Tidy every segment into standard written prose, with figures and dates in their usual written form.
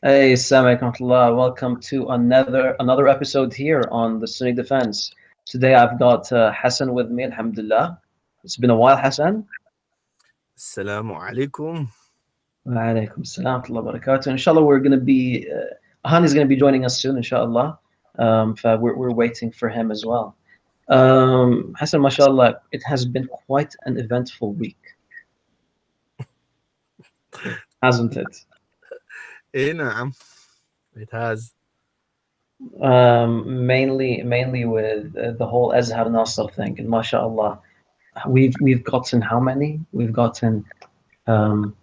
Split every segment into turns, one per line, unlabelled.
Hey, Assalamu alaikum warahmatullah. Welcome to another episode here on the Sunni Defense. Today I've got Hassan with me, alhamdulillah. It's been a while, Hassan.
Assalamu alaikum.
Wa alaikum assalam wa rahmatullahi wa barakatuh. Inshallah, we're going to be, Ahan is going to be joining us soon, inshallah. We're waiting for him as well. Hassan, mashallah, it has been quite an eventful week, hasn't it?
Naam. It has.
Mainly with the whole Azhar Nasr thing, and mashallah. We've gotten how many? We've gotten um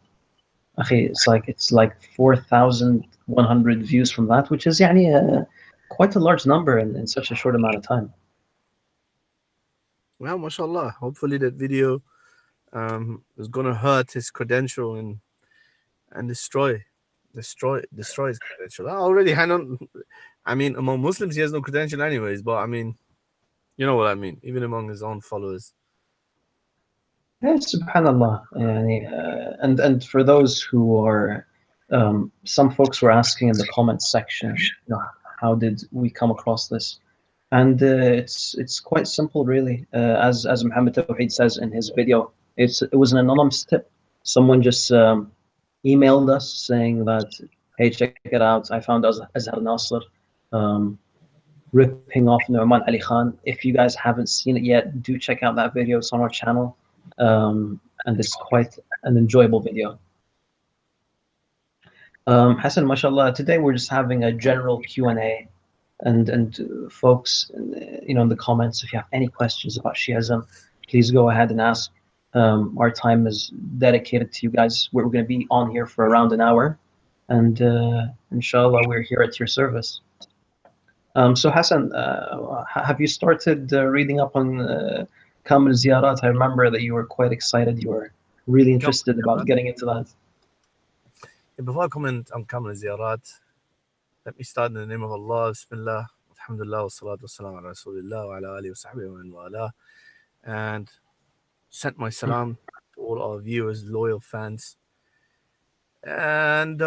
it's like 4,100 views from that, which is يعني quite a large number in such a short amount of time.
Well, mashallah. Hopefully that video is gonna hurt his credential and destroy his credential. I already had on. I mean, among Muslims, he has no credential, anyways. But I mean, you know what I mean. Even among his own followers.
Yeah, subhanallah. And for those who are some folks were asking in the comments section, how did we come across this? And it's quite simple, really. As Muhammad Tawheed says in his video, it was an anonymous tip. Someone just emailed us saying that, hey, check it out. I found Azhar Nasr um, ripping off Nouman Ali Khan. If you guys haven't seen it yet, do check out that video. It's on our channel, and it's quite an enjoyable video. Hassan, mashallah, today we're just having a general Q&A, and folks, in the comments, if you have any questions about Shiism, please go ahead and ask. Our time is dedicated to you guys. We're going to be on here for around an hour, and inshallah, we're here at your service. So Hassan, have you started reading up on Kamil Ziyarat? I remember that you were quite excited. You were really
Come,
interested about getting into that.
before I comment on Kamal Ziyarat, let me start in the name of Allah. Bismillah. Alhamdulillah. Wassalatu wassalamu ala Rasulillah wa ala alihi wa sahbihi wa man wala. And sent my salam to all our viewers, loyal fans. And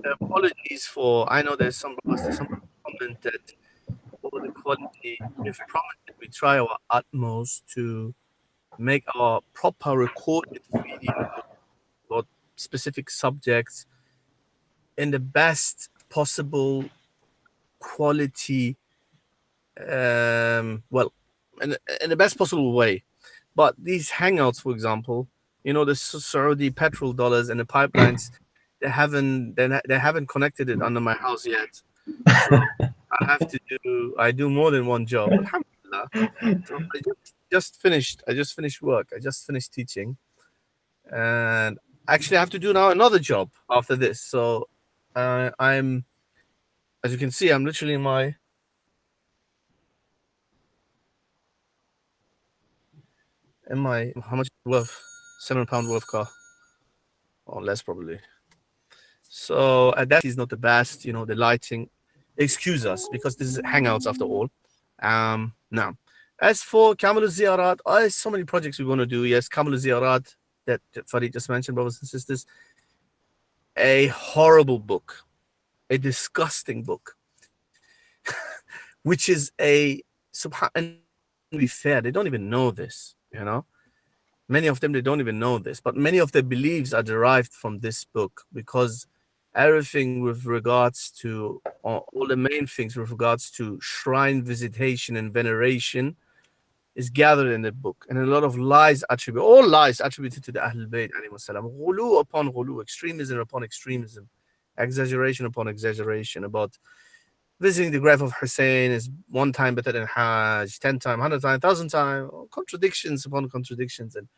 apologies for, I know there's some brothers, there's some commented for the quality. We've promised that we try our utmost to make our proper recorded video about specific subjects in the best possible quality, well, in the best possible way. But these hangouts, for example, the Saudi petrol dollars and the pipelines, they haven't connected it under my house yet. So I do more than one job. Alhamdulillah. So I just finished work. I just finished teaching, and actually I have to do now another job after this. So I'm, as you can see, I'm literally in my how much worth, £7 worth car, or less probably. So that is not the best. The lighting. Excuse us because this is Hangouts after all. Now, as for Kamil Ziyarat, so many projects we want to do. Yes, Kamil Ziyarat that Farid just mentioned, brothers and sisters. A horrible book, a disgusting book, which is and be fair, they don't even know this. Many of them, they don't even know this, but many of their beliefs are derived from this book because everything with regards to all the main things with regards to shrine visitation and veneration is gathered in the book, and a lot of all lies attributed to the Ahlul Bayt alayhi salam, ghulu upon ghulu, extremism upon extremism, exaggeration upon exaggeration about visiting the grave of Hussein is one time better than Hajj, 10 times, 100 times, 1,000 times, contradictions upon contradictions. And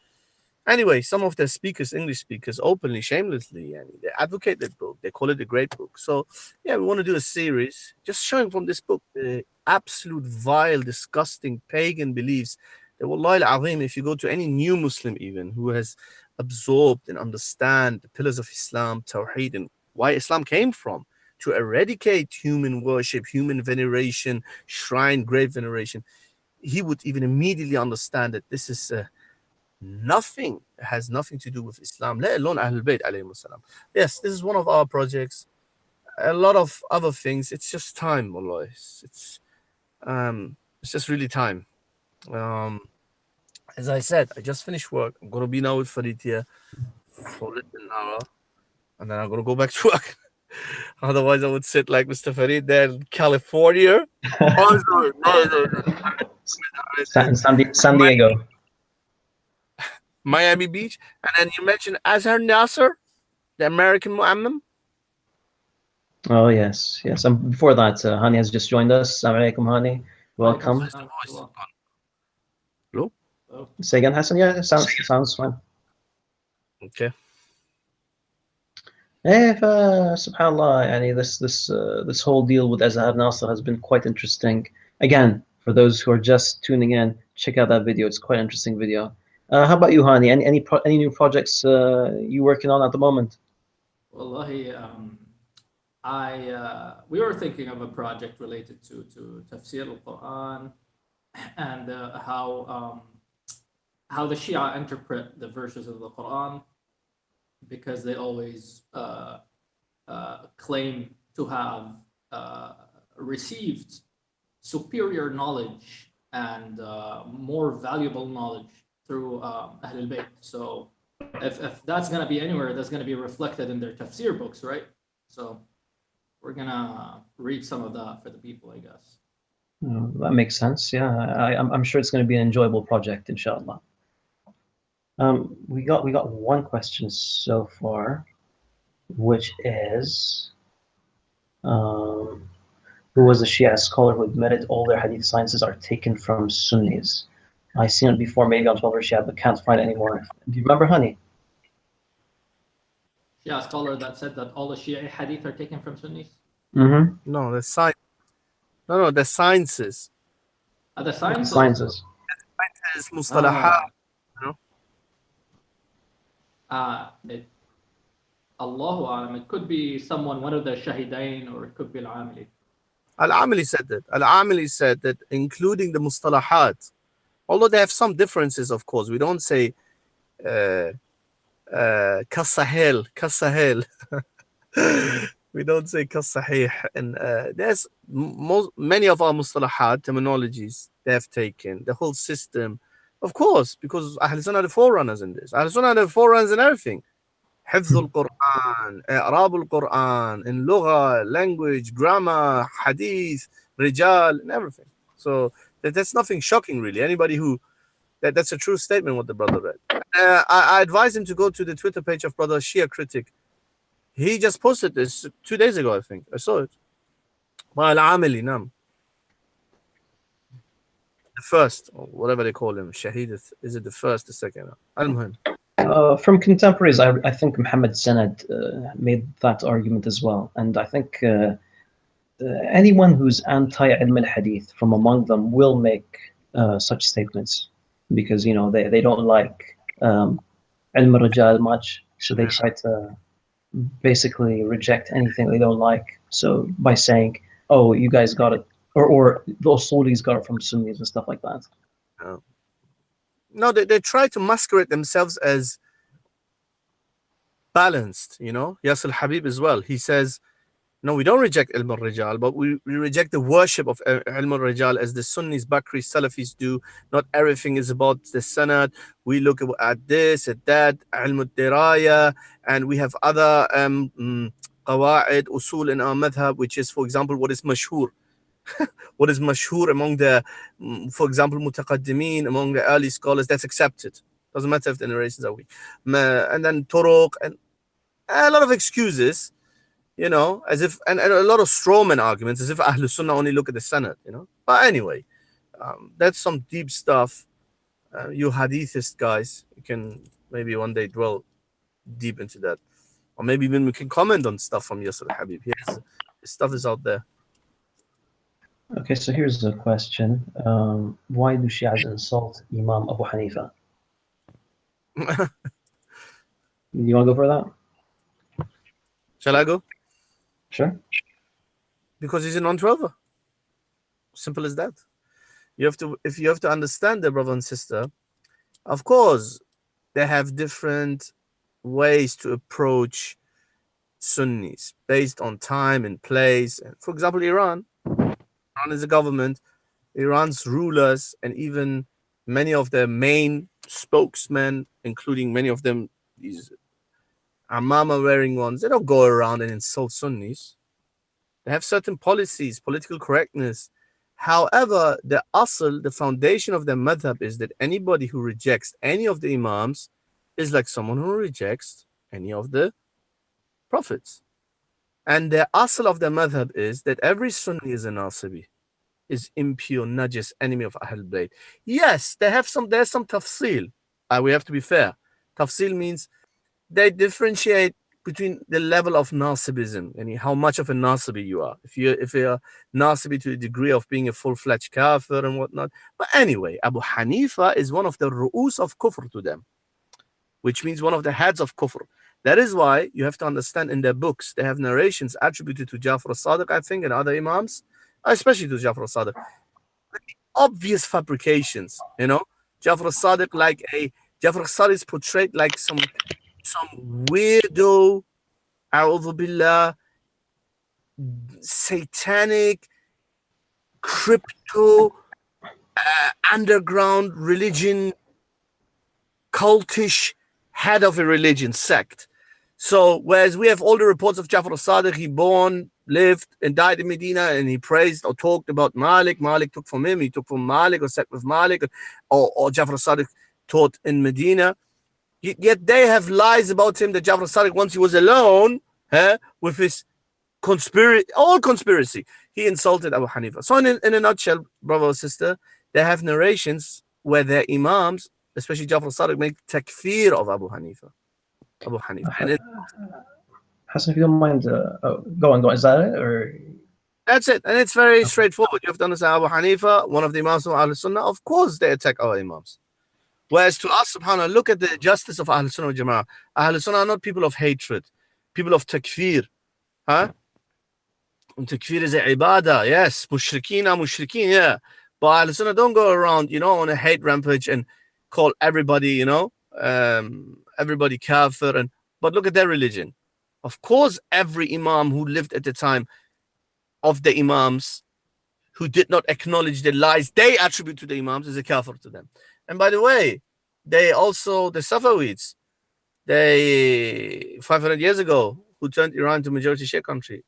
anyway, some of the speakers, English speakers, openly, shamelessly, and they advocate that book. They call it a great book. So, yeah, we want to do a series just showing from this book the absolute vile, disgusting pagan beliefs that, wallahi al-azim, if you go to any new Muslim even who has absorbed and understand the pillars of Islam, Tawheed, and why Islam came from, to eradicate human worship, human veneration, shrine, grave veneration, he would even immediately understand that this is nothing, has nothing to do with Islam, let alone Ahlul Bayt alayhi salam. Yes, this is one of our projects. A lot of other things. It's just time, Allah. It's just really time. As I said, I just finished work. I'm gonna be now with Farid here for a little hour, and then I'm gonna go back to work. Otherwise, I would sit like Mr. Farid there in California.
San Diego.
Miami Beach. And then you mentioned Azhar Nasser, the American Mu'ammim.
Oh, yes, yes. And before that, Hani has just joined us. Assalamu alaikum, Hani. Welcome.
Where's the voice? Hello?
Say again, Hassan? Yeah, it sounds fine.
Okay.
Subhanallah, yani this whole deal with Azhar Nasser has been quite interesting. Again, for those who are just tuning in, check out that video. It's quite an interesting video. How about you, Hani? Any new projects you working on at the moment?
Wallahi, we were thinking of a project related to Tafsir al-Quran and how the Shia interpret the verses of the Quran, because they always claim to have received superior knowledge and more valuable knowledge through Ahlul Bayt. So if that's going to be anywhere, that's going to be reflected in their tafsir books, right? So we're going to read some of that for the people, I guess.
That makes sense. Yeah, I'm sure it's going to be an enjoyable project, inshallah. We got one question so far, which is, who was a Shia scholar who admitted all their hadith sciences are taken from Sunnis? I've seen it before, maybe on Twelver Shia, but can't find it anymore. Do you remember, Hani?
Shia scholar that said that all the Shia hadith are taken from Sunnis?
Mm-hmm.
No, the science. No, the sciences.
The sciences?
Sciences.
Sciences, mustalahat.
Allahu Alam, it could be one of the Shahidain, or it could be Al-Amili.
Al-Amili said that. Al-Amili said that, including the mustalahat, although they have some differences, of course. We don't say kasahel. We don't say kasahih. And there's many of our mustalahat terminologies they have taken, the whole system. Of course, because Ahl Sunnah are the forerunners in this. Ahl Sunnah are the forerunners in everything. حفظ القرآن, إعراب القرآن, in lugha, language, grammar, hadith, rijal, and everything. So that's nothing shocking, really. Anybody who, that's a true statement what the brother read. I advise him to go to the Twitter page of brother Shia Critic. He just posted this 2 days ago, I think. I saw it. Al-Amili, nam. The first, or whatever they call him, Shahid, is it the first, the second? Al-Muhim.
From contemporaries, I think Muhammad Sanad made that argument as well. And I think anyone who's anti-ilm al-hadith from among them will make such statements, because, you know, they don't like ilm al-rijal much, so they try to basically reject anything they don't like. So by saying, oh, you guys got it, or those Sulis got it from Sunnis and stuff like that.
No, they try to masquerade themselves as balanced, you know. Yasir Habib as well. He says, no, we don't reject Ilm al-Rijal, but we reject the worship of Ilm al-Rijal as the Sunnis, Bakri, Salafis do. Not everything is about the Sanad. We look at this, at that, Ilm al-Diraya, and we have other qawa'id, usul in our madhab, which is, for example, what is mashhur. What is mashhur among the, for example, mutaqaddimin, among the early scholars, that's accepted. Doesn't matter if the narrations are weak. And then turuq, and a lot of excuses, you know, as if, and a lot of strawman arguments, as if Ahlul Sunnah only look at the Sanad, you know. But anyway, that's some deep stuff. You hadithist guys, you can maybe one day dwell deep into that. Or maybe even we can comment on stuff from Yasir Habib. His stuff is out there.
Okay, so here's a question. Why do Shias insult Imam Abu Hanifa? You want to go for that?
Shall I go?
Sure.
Because he's a non-12er. Simple as that. You have to, if you have to understand the brother and sister, of course, they have different ways to approach Sunnis based on time and place. And for example, Iran is a government, Iran's rulers, and even many of their main spokesmen, including many of them, these amama wearing ones, they don't go around and insult Sunnis. They have certain policies, political correctness. However, the asl, the foundation of their madhab is that anybody who rejects any of the imams is like someone who rejects any of the prophets. And the asl of the madhab is that every Sunni is a Nasibi, is impure, najis, enemy of Ahl Bayt. Yes, there's some tafsil. We have to be fair. Tafsil means they differentiate between the level of Nasibism and how much of a Nasibi you are. If you're Nasibi to the degree of being a full-fledged kafir and whatnot. But anyway, Abu Hanifa is one of the ru'us of kufr to them, which means one of the heads of kufr. That is why you have to understand in their books, they have narrations attributed to Jafar al-Sadiq, I think, and other imams, especially to Jafar al-Sadiq. Obvious fabrications, you know. Jafar al-Sadiq Jafar al-Sadiq is portrayed like some weirdo, a'udhu billah, satanic, crypto, underground religion, cultish head of a religion sect. So whereas we have all the reports of Jafar al-Sadiq, he born, lived, and died in Medina, and he praised or talked about Malik. Malik took from him, he took from Malik or sat with Malik, or Jafar al-Sadiq taught in Medina. Yet they have lies about him that Jafar al-Sadiq, once he was alone with his conspiracy, he insulted Abu Hanifa. So in a nutshell, brother or sister, they have narrations where their imams, especially Jafar al-Sadiq, make takfir of Abu Hanifa. And
Hassan, if you don't mind, go on. Is that it? Or
that's it. And it's very straightforward. You have to understand Abu Hanifa, one of the imams of Ahl Sunnah, of course they attack our imams. Whereas to us, subhanAllah, look at the justice of Ahl Sunnah wal Jama'ah. Ahl Sunnah are not people of hatred, people of takfir. And takfir is a ibadah, yes. Mushrikeen are mushrikeen, yeah. But Ahl Sunnah don't go around, on a hate rampage and call everybody, everybody kafir. But look at their religion. Of course, every imam who lived at the time of the imams who did not acknowledge the lies they attribute to the imams is a kafir to them. And by the way, the Safavids, 500 years ago, who turned Iran to majority Shia country,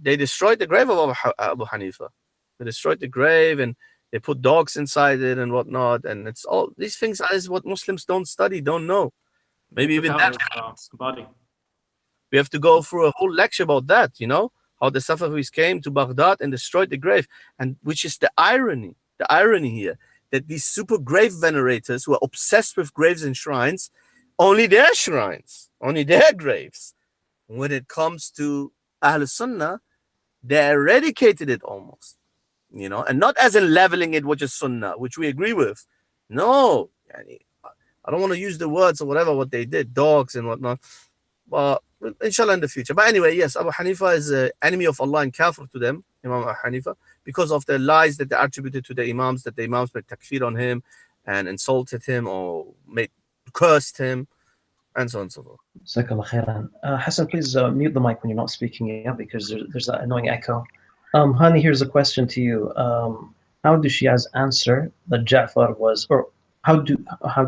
they destroyed the grave of Abu Hanifa. They destroyed the grave and they put dogs inside it and whatnot. And it's all these things is what Muslims don't study, don't know. Maybe even that.
Body.
We have to go through a whole lecture about that, how the Safavids came to Baghdad and destroyed the grave, and which is the irony here, that these super grave venerators who are obsessed with graves and shrines, only their shrines, only their graves. When it comes to Ahl Sunnah, they eradicated it almost, and not as in leveling it with just Sunnah, which we agree with. No, I don't want to use the words or whatever, what they did, dogs and whatnot. But inshallah in the future. But anyway, yes, Abu Hanifa is an enemy of Allah and kafir to them, Imam Abu Hanifa, because of the lies that they attributed to the imams, that the imams made takfir on him and insulted him or cursed him, and so on and so forth.
Jazakallah khairan. Hassan, please mute the mic when you're not speaking, because there's that annoying echo. Hani, here's a question to you. How do Shias answer that Ja'far was, or how do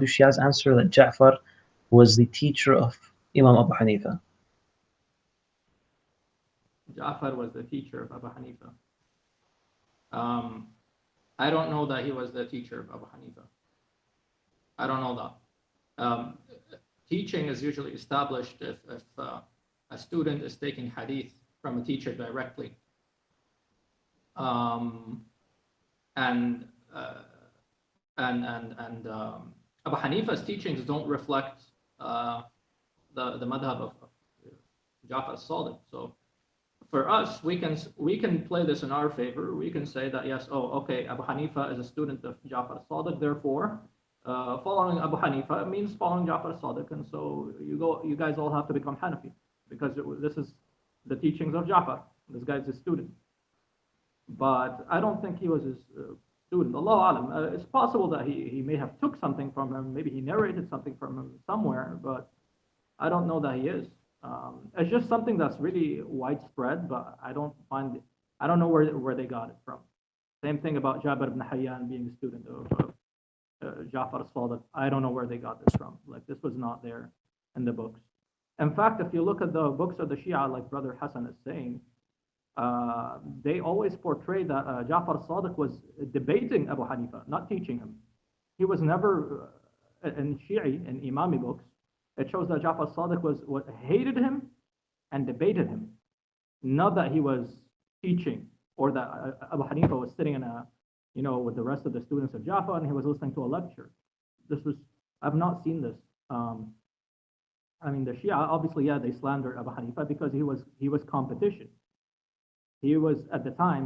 Shias answer that Ja'far was the teacher of Imam Abu Hanifa?
Ja'far was the teacher of Abu Hanifa. I don't know that he was the teacher of Abu Hanifa. I don't know that. Teaching is usually established if a student is taking hadith from a teacher directly. And Abu Hanifa's teachings don't reflect the madhab of Ja'far al-Sadiq. So for us, we can play this in our favor. We can say that yes, okay, Abu Hanifa is a student of Ja'far al-Sadiq, therefore following Abu Hanifa means following Ja'far al-Sadiq, and so you guys all have to become Hanafi because this is the teachings of Ja'far. This guy's his student. But I don't think he was his student. Allahu Alam. It's possible that he may have took something from him. Maybe he narrated something from him somewhere, but I don't know that he is. It's just something that's really widespread, but I don't know where they got it from. Same thing about Jabir ibn Hayyan being a student of Ja'far as-Sadiq. I don't know where they got this from. Like, this was not there in the books. In fact, if you look at the books of the Shia, like Brother Hassan is saying, they always portray that Ja'far as-Sadiq was debating Abu Hanifa, not teaching him. He was never, in Shi'i, in Imami books, it shows that Ja'far as-Sadiq was hated him and debated him. Not that he was teaching, or that Abu Hanifa was sitting in with the rest of the students of Jaffa and he was listening to a lecture. I've not seen this. I mean, the Shia, obviously, yeah, they slandered Abu Hanifa because he was competition. He was, at the time,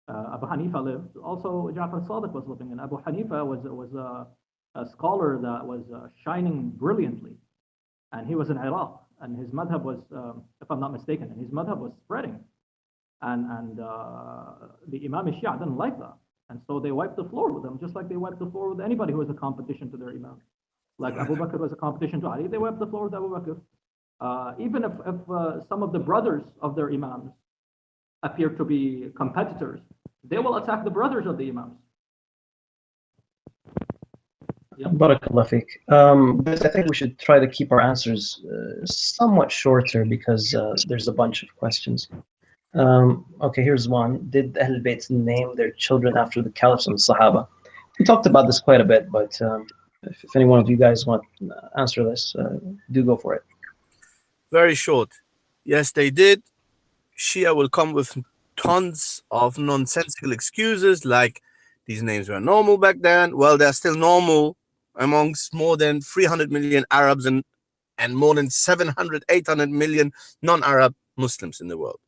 Abu Hanifa lived, also Ja'far as-Sadiq was living, and Abu Hanifa was a scholar that was shining brilliantly, and he was in Iraq, and his madhab was, if I'm not mistaken, and his madhab was spreading, and the Imam Shia didn't like that, and so they wiped the floor with him, just like they wiped the floor with anybody who was a competition to their Imam. Like Abu Bakr was a competition to Ali, they wiped the floor with Abu Bakr. Even if some of the brothers of their Imams appear to be competitors, they will attack the brothers of the Imams. Yeah.
Barakallah fiqh. But I think we should try to keep our answers somewhat shorter because there's a bunch of questions. Okay, here's one. Did Ahl Bayt name their children after the caliphs and the Sahaba? We talked about this quite a bit, but if any one of you guys want to answer this, do go for it.
Very short. Yes, they did. Shia will come with tons of nonsensical excuses like these names were normal back then. Well, they're still normal amongst more than 300 million Arabs and more than 700, 800 million non-Arab Muslims in the world.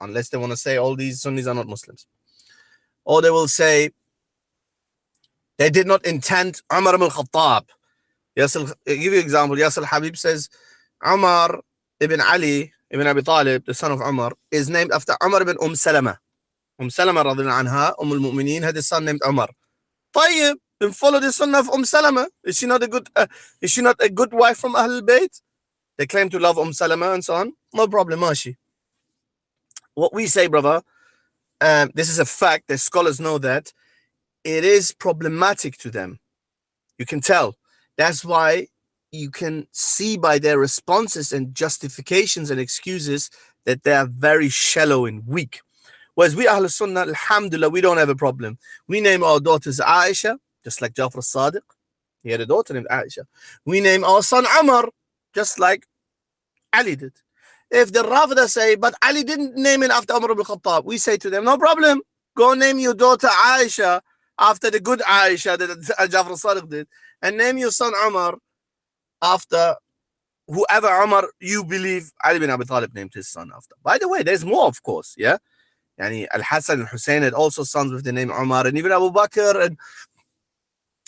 Unless they want to say all these Sunnis are not Muslims. Or they will say they did not intend Umar ibn Khattab. Yes, I'll give you an example. Yasir Habib says Umar ibn Ali ibn Abi Talib, the son of Umar, is named after Umar ibn Salama. Salama radiallahu anha, al-Mu'mineen, had a son named Umar. طيب, then follow the sunnah of Salama. Is she not a good wife from Ahl Bayt? They claim to love Salama and so on. No problem, Mashi. What we say, brother, this is a fact, the scholars know that, it is problematic to them. You can tell. That's why you can see by their responses and justifications and excuses that they are very shallow and weak. Whereas we Ahl Sunnah, alhamdulillah, we don't have a problem. We name our daughters Aisha, just like Ja'far as-Sadiq. He had a daughter named Aisha. We name our son Umar, just like Ali did. If the Rafida say, but Ali didn't name it after Umar ibn Khattab, we say to them, no problem. Go name your daughter Aisha after the good Aisha that Ja'far as-Sadiq did. And name your son Umar after whoever Umar you believe Ali bin Abi Talib named his son after. By the way, there's more, of course, yeah? Yani Al-Hassan and Hussein had also sons with the name Umar, and even Abu Bakr,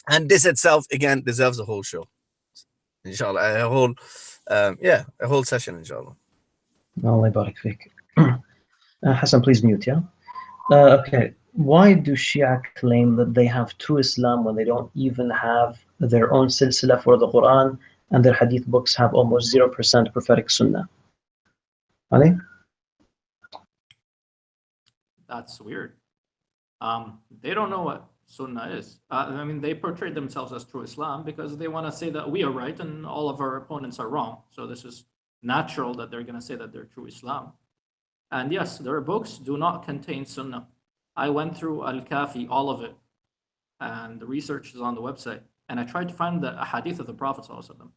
and this itself, again, deserves a whole show. Inshallah, a whole session, inshallah.
Allah barak fiqh. Hassan, please mute, yeah? Okay. Why do Shia claim that they have true Islam when they don't even have their own silsila for the Quran and their hadith books have almost 0% prophetic sunnah? Ali?
That's weird. They don't know what sunnah is. I mean, they portray themselves as true Islam because they want to say that we are right and all of our opponents are wrong. So this is natural that they're going to say that they're true Islam. And yes, their books do not contain sunnah. I went through Al-Kafi, all of it, and the research is on the website. And I tried to find the hadith of the Prophet ﷺ,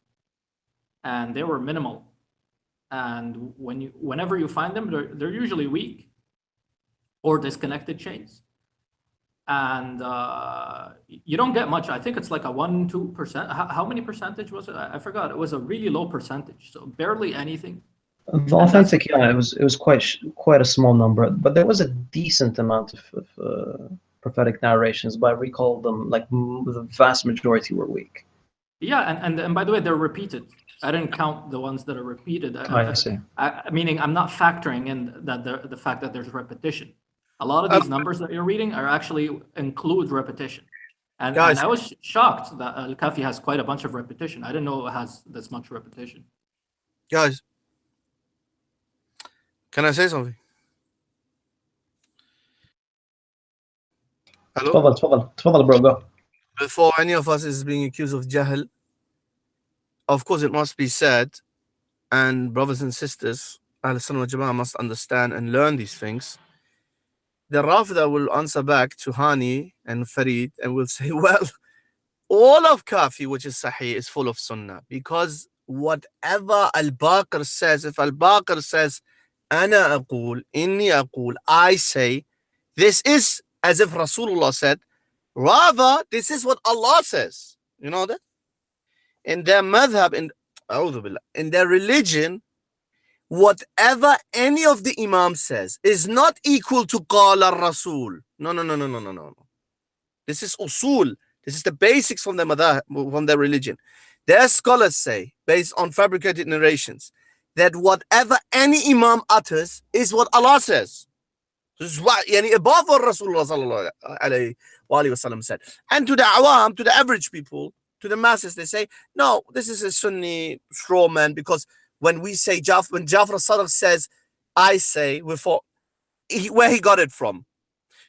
and they were minimal. And whenever you find them, they're usually weak or disconnected chains. And you don't get much. I think it's like a 1-2%. How many percentage was it? I forgot. It was a really low percentage, so barely anything.
The authentic, yeah, it was quite a small number, but there was a decent amount of prophetic narrations, but I recall them like the vast majority were weak.
Yeah, and by the way, they're repeated. I didn't count the ones that are repeated.
I see.
Meaning, I'm not factoring in that the fact that there's repetition. A lot of these numbers that you're reading are actually include repetition. And
Guys.
I was shocked that Al-Kafi has quite a bunch of repetition. I didn't know it has this much repetition.
Guys, can I say something? Hello?
تفضل bro, go.
Before any of us is being accused of jahl, of course it must be said, and brothers and sisters, Ahl Sunnah wal Jama'ah must understand and learn these things. The Rafida will answer back to Hani and Farid and will say, well, all of Kafi, which is Sahih, is full of Sunnah, because whatever Al-Baqir says, if Al-Baqir says, Ana aqul, inni aqul, I say, this is as if Rasulullah said, rather, this is what Allah says. You know that? In their madhab, in their religion, whatever any of the Imam says is not equal to Qala Rasul. No. This is usul. This is the basics from their madhab, from their religion. Their scholars say, based on fabricated narrations, that whatever any Imam utters is what Allah says. This is what above what Rasulullah sallallahu alayhi wa sallam said. And to the awam, to the average people, to the masses, they say, no, this is a Sunni straw man, because when we say when Jafar Sadiq says, I say, where he got it from?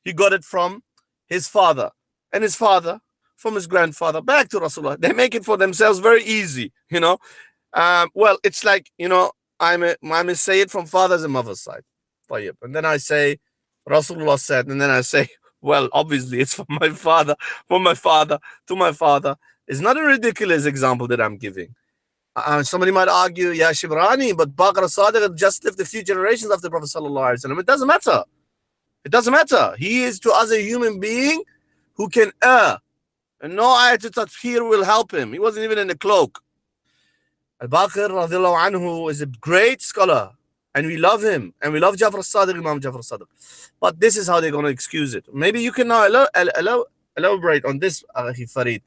He got it from his father, and his father from his grandfather, back to Rasulullah. They make it for themselves very easy, you know. Well, it's like, you know, I'm a Sayyid from father's and mother's side. And then I say, Rasulullah said, and then I say, well, obviously it's from my father to my father. It's not a ridiculous example that I'm giving. Somebody might argue, yeah, Shibrani, but Baqir Sadiq just lived a few generations after the Prophet sallallahu alaihi wasallam. It doesn't matter. It doesn't matter. He is to us a human being who can err. And no ayat al-tathhir will help him. He wasn't even in a cloak. Al-Baqir radiallahu anhu is a great scholar. And we love him. And we love Jafar al-Sadiq, Imam Jafar al-Sadiq. But this is how they're going to excuse it. Maybe you can now elaborate on this, Akhi Farid.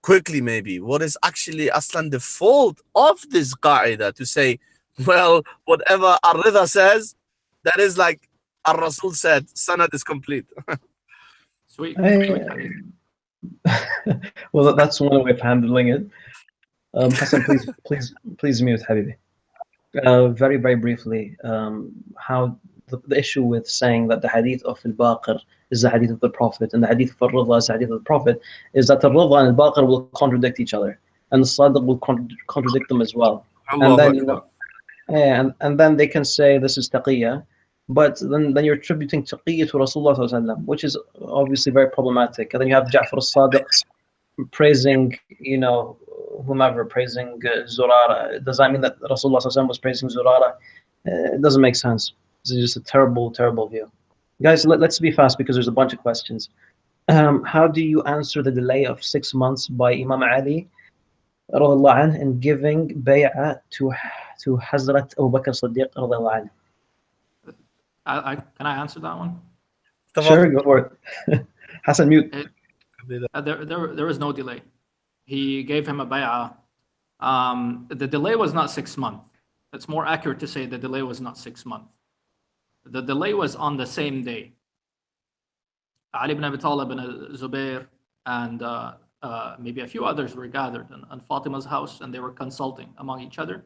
Quickly, maybe. What is actually aslan the fault of this qa'idah to say, well, whatever Ar-Ridha says, that is like Ar-Rasul said, Sanad is complete.
Sweet.
Well, that's one way of handling it. Hassan, please mute, Habibi. Very, very briefly, how the issue with saying that the hadith of Al-Baqir is the hadith of the Prophet and the hadith of Al-Ridha is the hadith of the Prophet, is that Al-Ridha and Al-Baqir will contradict each other, and the Sadiq will contradict them as well. And then, you know, and then they can say this is taqiyya, but then you're attributing taqiyya to Rasulullah sallallahu alaihi wasallam, which is obviously very problematic. And then you have Ja'far al-Sadiq praising, you know, whomever, praising Zurara. Does that mean that Rasulullah sallallahu alaihi wasallam was praising Zurara? It doesn't make sense. This is just a terrible, terrible view. Guys, let's be fast because there's a bunch of questions. How do you answer the delay of 6 months by Imam Ali radiallahu anh in giving bay'ah to Hazrat Abu Bakr Siddiq radiallahu anh?
Can I answer that one?
Sure, go for it. Hassan, mute.
There was no delay. He gave him a bay'ah. The delay was not 6 months. It's more accurate to say the delay was not 6 months. The delay was on the same day. Ali ibn Abi Talib and Zubair and maybe a few others were gathered in Fatima's house, and they were consulting among each other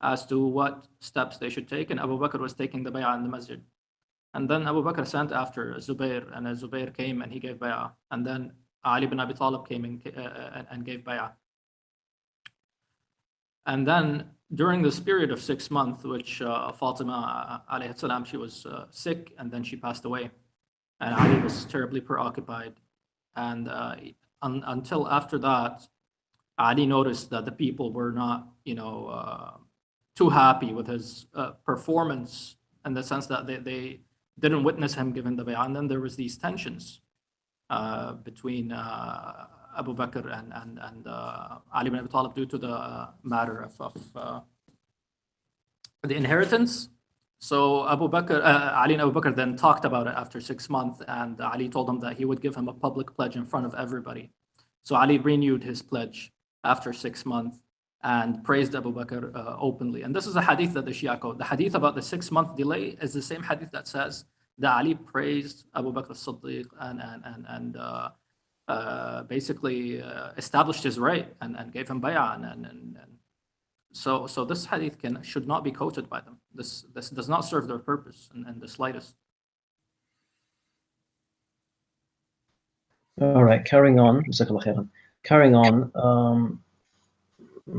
as to what steps they should take. And Abu Bakr was taking the bay'ah in the masjid. And then Abu Bakr sent after Zubair, and Zubair came and he gave bay'ah. And then Ali ibn Abi Talib came and gave bay'ah. And then during this period of 6 months, which Fatima alayhi salam, she was sick, and then she passed away. And Ali was terribly preoccupied. And until after that, Ali noticed that the people were not, too happy with his performance, in the sense that they didn't witness him giving the bay'ah. And then there was these tensions between Abu Bakr and Ali ibn Abi Talib due to the matter of the inheritance. So Ali and Abu Bakr then talked about it after 6 months, and Ali told him that he would give him a public pledge in front of everybody. So Ali renewed his pledge after 6 months and praised Abu Bakr openly. And this is a hadith that the Shia quote. The hadith about the 6 month delay is the same hadith that says that Ali praised Abu Bakr as-Siddiq and basically established his right and gave him bay'ah and so this hadith should not be quoted by them. This does not serve their purpose in the slightest.
All right, carrying on. Jazakallah khairan. Carrying on.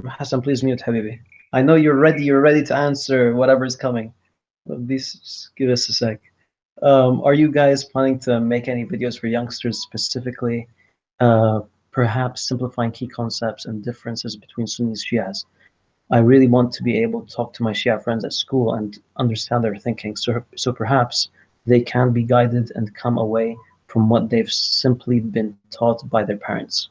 Hassan, please mute Habibi. I know you're ready. You're ready to answer whatever is coming. Please just give us a sec. Are you guys planning to make any videos for youngsters specifically? Perhaps simplifying key concepts and differences between Sunnis and Shias. I really want to be able to talk to my Shia friends at school and understand their thinking, so perhaps they can be guided and come away from what they've simply been taught by their parents.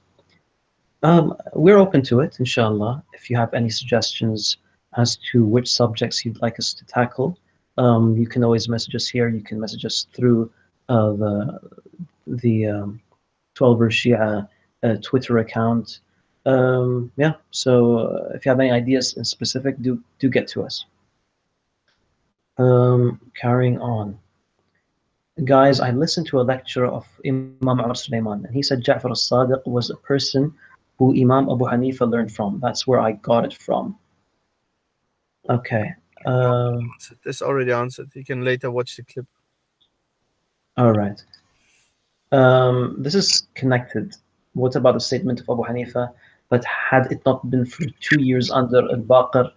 We're open to it, inshallah. If you have any suggestions as to which subjects you'd like us to tackle, you can always message us here. You can message us through the 12-verse Shia Twitter account. Yeah, so if you have any ideas in specific, do get to us. Carrying on. Guys, I listened to a lecture of Imam Umar Sulaiman, and he said Ja'far al-Sadiq was a person who Imam Abu Hanifa learned from. That's where I got it from. Okay.
This already answered. You can later watch the clip.
All right. This is connected. What about the statement of Abu Hanifa? But had it not been for 2 years under Al-Baqir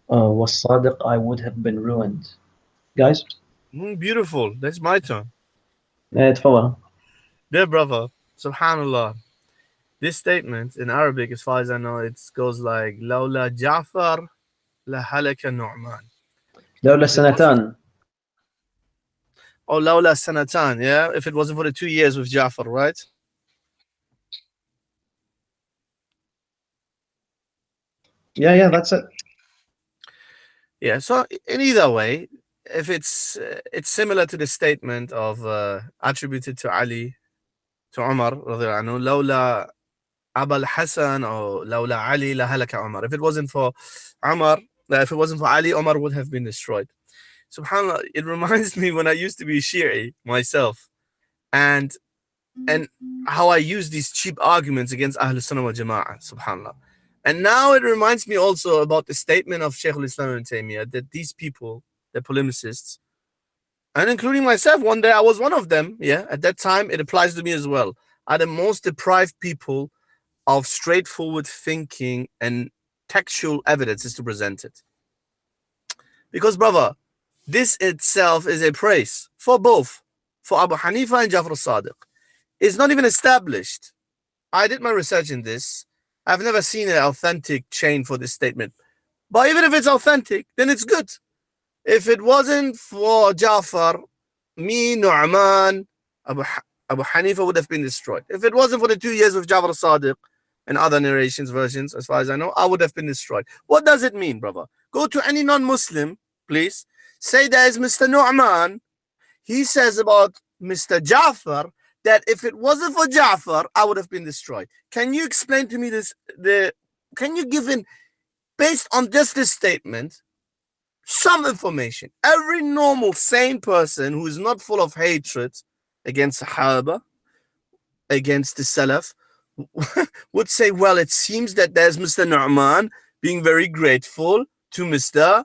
was Sadiq, I would have been ruined. Guys?
Beautiful. That's my turn.
تفضل.
Dear brother, subhanallah. This statement in Arabic, as far as I know, it goes like لولا جعفر لهلك النعمان.
لولا سنتان.
Oh, لولا سنتان, yeah? If it wasn't for the 2 years with Ja'far, right?
Yeah, that's it.
Yeah, so in either way, if it's similar to the statement of attributed to Ali, to Umar, لولا أبا الحسن or لولا علي لهلك عمر. If it wasn't for Umar, if it wasn't for Ali, Umar would have been destroyed. SubhanAllah, it reminds me when I used to be Shi'i myself, and how I use these cheap arguments against Ahlul Sunnah wal Jama'ah, SubhanAllah. And now it reminds me also about the statement of Shaykh al-Islam ibn Taymiyyah that these people, the polemicists, and including myself, one day I was one of them, yeah, at that time, it applies to me as well, are the most deprived people of straightforward thinking and textual evidences to present it. Because, brother, this itself is a praise for both, for Abu Hanifa and Ja'far al-Sadiq. It's not even established. I did my research in this. I've never seen an authentic chain for this statement. But even if it's authentic, then it's good. If it wasn't for Ja'far, me, Nu'man, Abu Hanifa would have been destroyed. If it wasn't for the 2 years with Ja'far al-Sadiq and other narrations, versions, as far as I know, I would have been destroyed. What does it mean, brother? Go to any non-Muslim, please. Say there is Mr. Nu'man. He says about Mr. Ja'far that if it wasn't for Ja'far, I would have been destroyed. Can you explain to me this? Can you give in, based on just this statement, some information? Every normal, sane person who is not full of hatred against Sahaba, against the Salaf, would say, well, it seems that there's Mr. Nu'man being very grateful to Mr.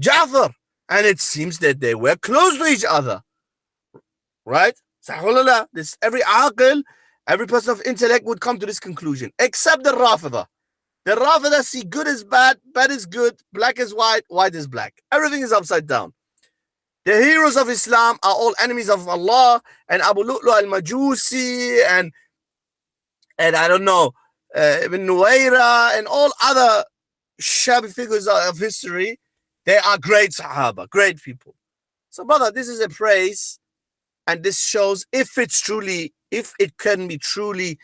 Ja'far, and it seems that they were close to each other, right? This every aqil, every person of intellect would come to this conclusion, except the Rafida. The Rafida see good as bad, bad is good, black is white, white is black. Everything is upside down. The heroes of Islam are all enemies of Allah, and Abu Lu'lu al-Majusi and I don't know, Ibn Nuwayra and all other shabby figures of history, they are great Sahaba, great people. So, brother, this is a praise, and this shows if it can be truly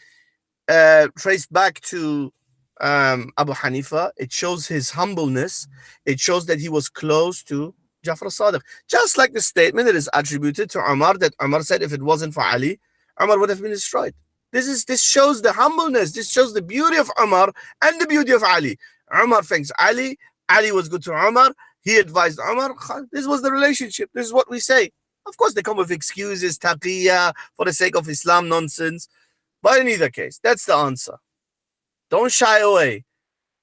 traced back to Abu Hanifa, it shows his humbleness. It shows that he was close to Ja'far al-Sadiq. Just like the statement that is attributed to Umar, that Umar said if it wasn't for Ali, Umar would have been destroyed. This shows the humbleness. This shows the beauty of Umar and the beauty of Ali. Umar thanks Ali. Ali was good to Umar. He advised Umar. This was the relationship. This is what we say. Of course, they come with excuses, taqiyya, for the sake of Islam nonsense. But in either case, that's the answer. Don't shy away.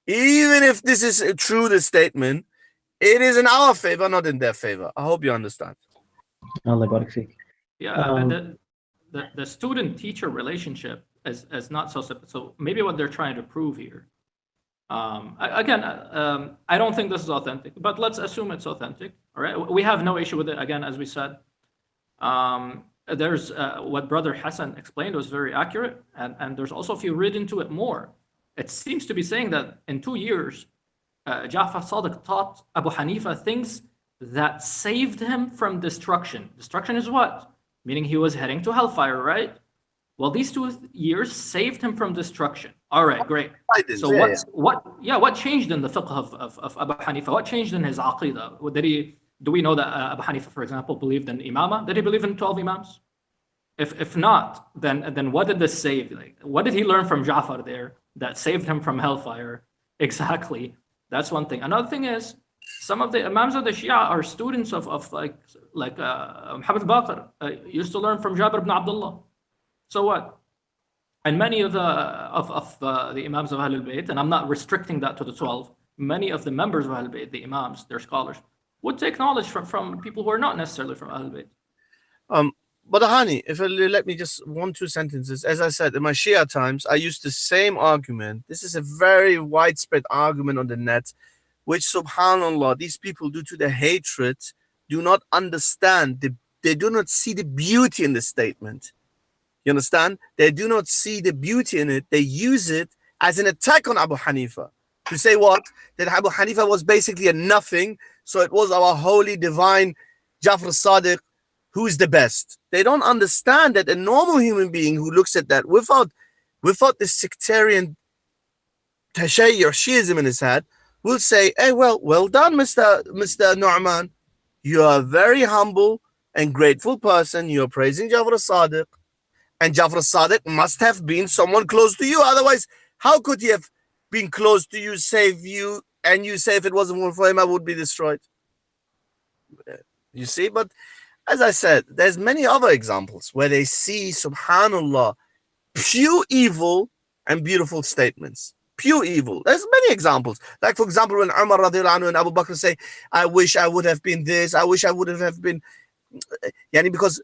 Even if this is true, the statement, it is in our favor, not in their favor. I hope you understand.
Allah barak fiik.
Yeah, the student-teacher relationship is not so simple. So maybe what they're trying to prove here. Again, I don't think this is authentic, but let's assume it's authentic. All right, we have no issue with it. Again, as we said, there's what Brother Hassan explained was very accurate, and there's also, if you read into it more, it seems to be saying that in 2 years, Ja'far Sadiq taught Abu Hanifa things that saved him from destruction. Destruction is what? Meaning he was heading to hellfire, right? Well, these 2 years saved him from destruction. All right, great. So what changed in the fiqh of Abu Hanifa? What changed in his aqidah? Do we know that Abu Hanifa, for example, believed in imama? Did he believe in 12 imams? If not, then what did this save? Like, what did he learn from Ja'far there that saved him from hellfire? Exactly. That's one thing. Another thing is, some of the imams of the Shia are students of like Muhammad Baqir used to learn from Jabir ibn Abdullah. So what? And many of the imams of Ahlul Bayt, and I'm not restricting that to the 12, many of the members of Ahlul Bayt, the imams, their scholars, would take knowledge from people who are not necessarily from Ahlul Bayt.
But Hani, if you let me just 1-2 sentences. As I said, in my Shia times, I used the same argument. This is a very widespread argument on the net, which, subhanAllah, these people, due to their hatred, do not understand. They do not see the beauty in the statement. You understand? They do not see the beauty in it. They use it as an attack on Abu Hanifa. To say what? That Abu Hanifa was basically a nothing. So it was our holy, divine Ja'far Sadiq who is the best. They don't understand that a normal human being who looks at that without this sectarian tashayyu or Shiism in his head will say, hey, well done, Mr. Nu'man. You are a very humble and grateful person. You're praising Ja'far Sadiq. And Ja'far Sadiq must have been someone close to you. Otherwise, how could he have been close to you, save you, and you say if it wasn't for him, I would be destroyed? You see, but as I said, there's many other examples where they see, subhanAllah, pure evil and beautiful statements. Pure evil. There's many examples. Like, for example, when Umar radiallahu anhu and Abu Bakr say, I wish I would have been this, I wish I would have been, because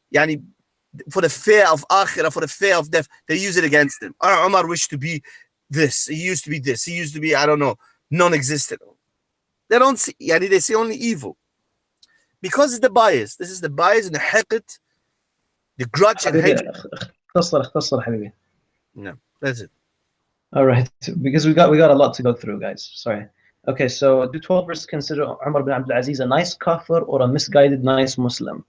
for the fear of akhirah, for the fear of death, they use it against him. Umar wished to be this, he used to be this, he used to be, I don't know, non-existent. They don't see, they see only evil. Because it's the bias. This is the bias and the hiqat, the grudge and hatred. No, that's it.
All right, because we got a lot to go through, guys. Sorry. Okay, so do 12 verses consider Umar bin Abdul Aziz a nice kafir or a misguided nice Muslim?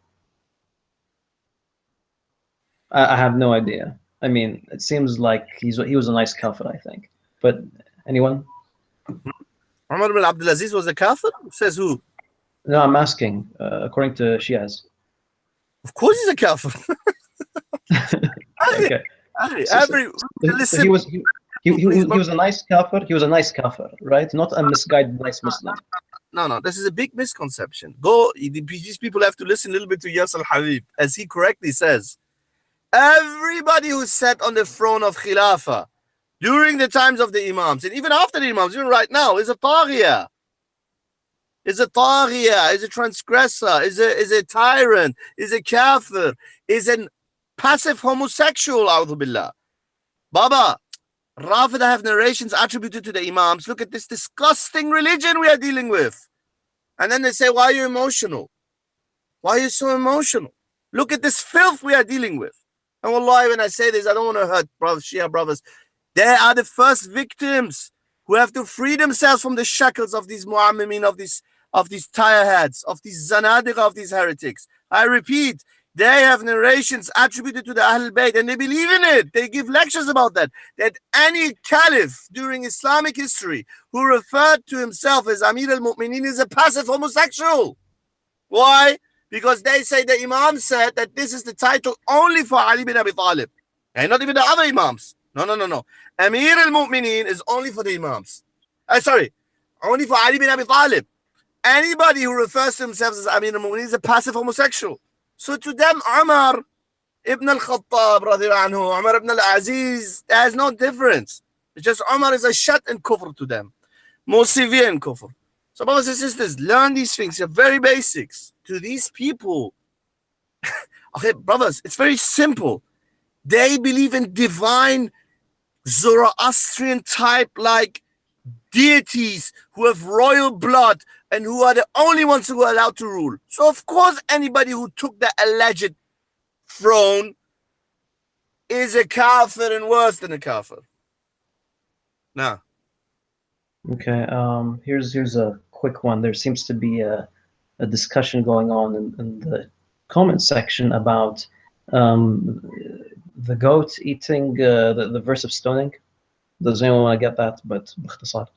I have no idea. I mean, it seems like he was a nice kafir, I think. But anyone?
Umar bin Abdul Aziz was a kafir? Says who?
No, I'm asking, according to Shias.
Of course he's a kafir.
Okay. So he was a nice kafir. He was a nice kafir, right? Not a misguided nice Muslim.
No. This is a big misconception. These people have to listen a little bit to Yasir Habib, as he correctly says. Everybody who sat on the throne of Khilafah during the times of the Imams, and even after the Imams, even right now, is a Taghiyah. Is a Taghiyah, is a transgressor, is a tyrant, is a kafir, is a passive homosexual, a'udhu billah. Baba, Rafida have narrations attributed to the Imams. Look at this disgusting religion we are dealing with. And then they say, why are you emotional? Why are you so emotional? Look at this filth we are dealing with. And wallahi, when I say this, I don't want to hurt brothers, Shia brothers. They are the first victims who have to free themselves from the shackles of these mu'ammimin, of these tireheads, of these zanadiqa, of these heretics. I repeat, they have narrations attributed to the Ahlul Bayt and they believe in it. They give lectures about that. That any caliph during Islamic history who referred to himself as Amir al-Mu'mineen is a passive homosexual. Why? Because they say the Imam said that this is the title only for Ali bin Abi Talib. And not even the other Imams. No. Amir al-Mu'mineen is only for the Imams. Only for Ali bin Abi Talib. Anybody who refers to himself as Amir al-Mu'mineen is a passive homosexual. So to them, Umar ibn al-Khattab, Umar ibn al-Aziz, there's no difference. It's just Umar is a shut in kufr to them, more severe in kufr. So brothers and sisters, learn these things. They're very basics to these people. Okay, brothers, it's very simple. They believe in divine Zoroastrian type like deities who have royal blood and who are the only ones who are allowed to rule. So of course anybody who took the alleged throne is a kafir and worse than a kafir. Now.
Okay, here's a quick one. There seems to be a discussion going on in the comment section about the goat eating the verse of stoning. Does anyone want to get that? But باختصار.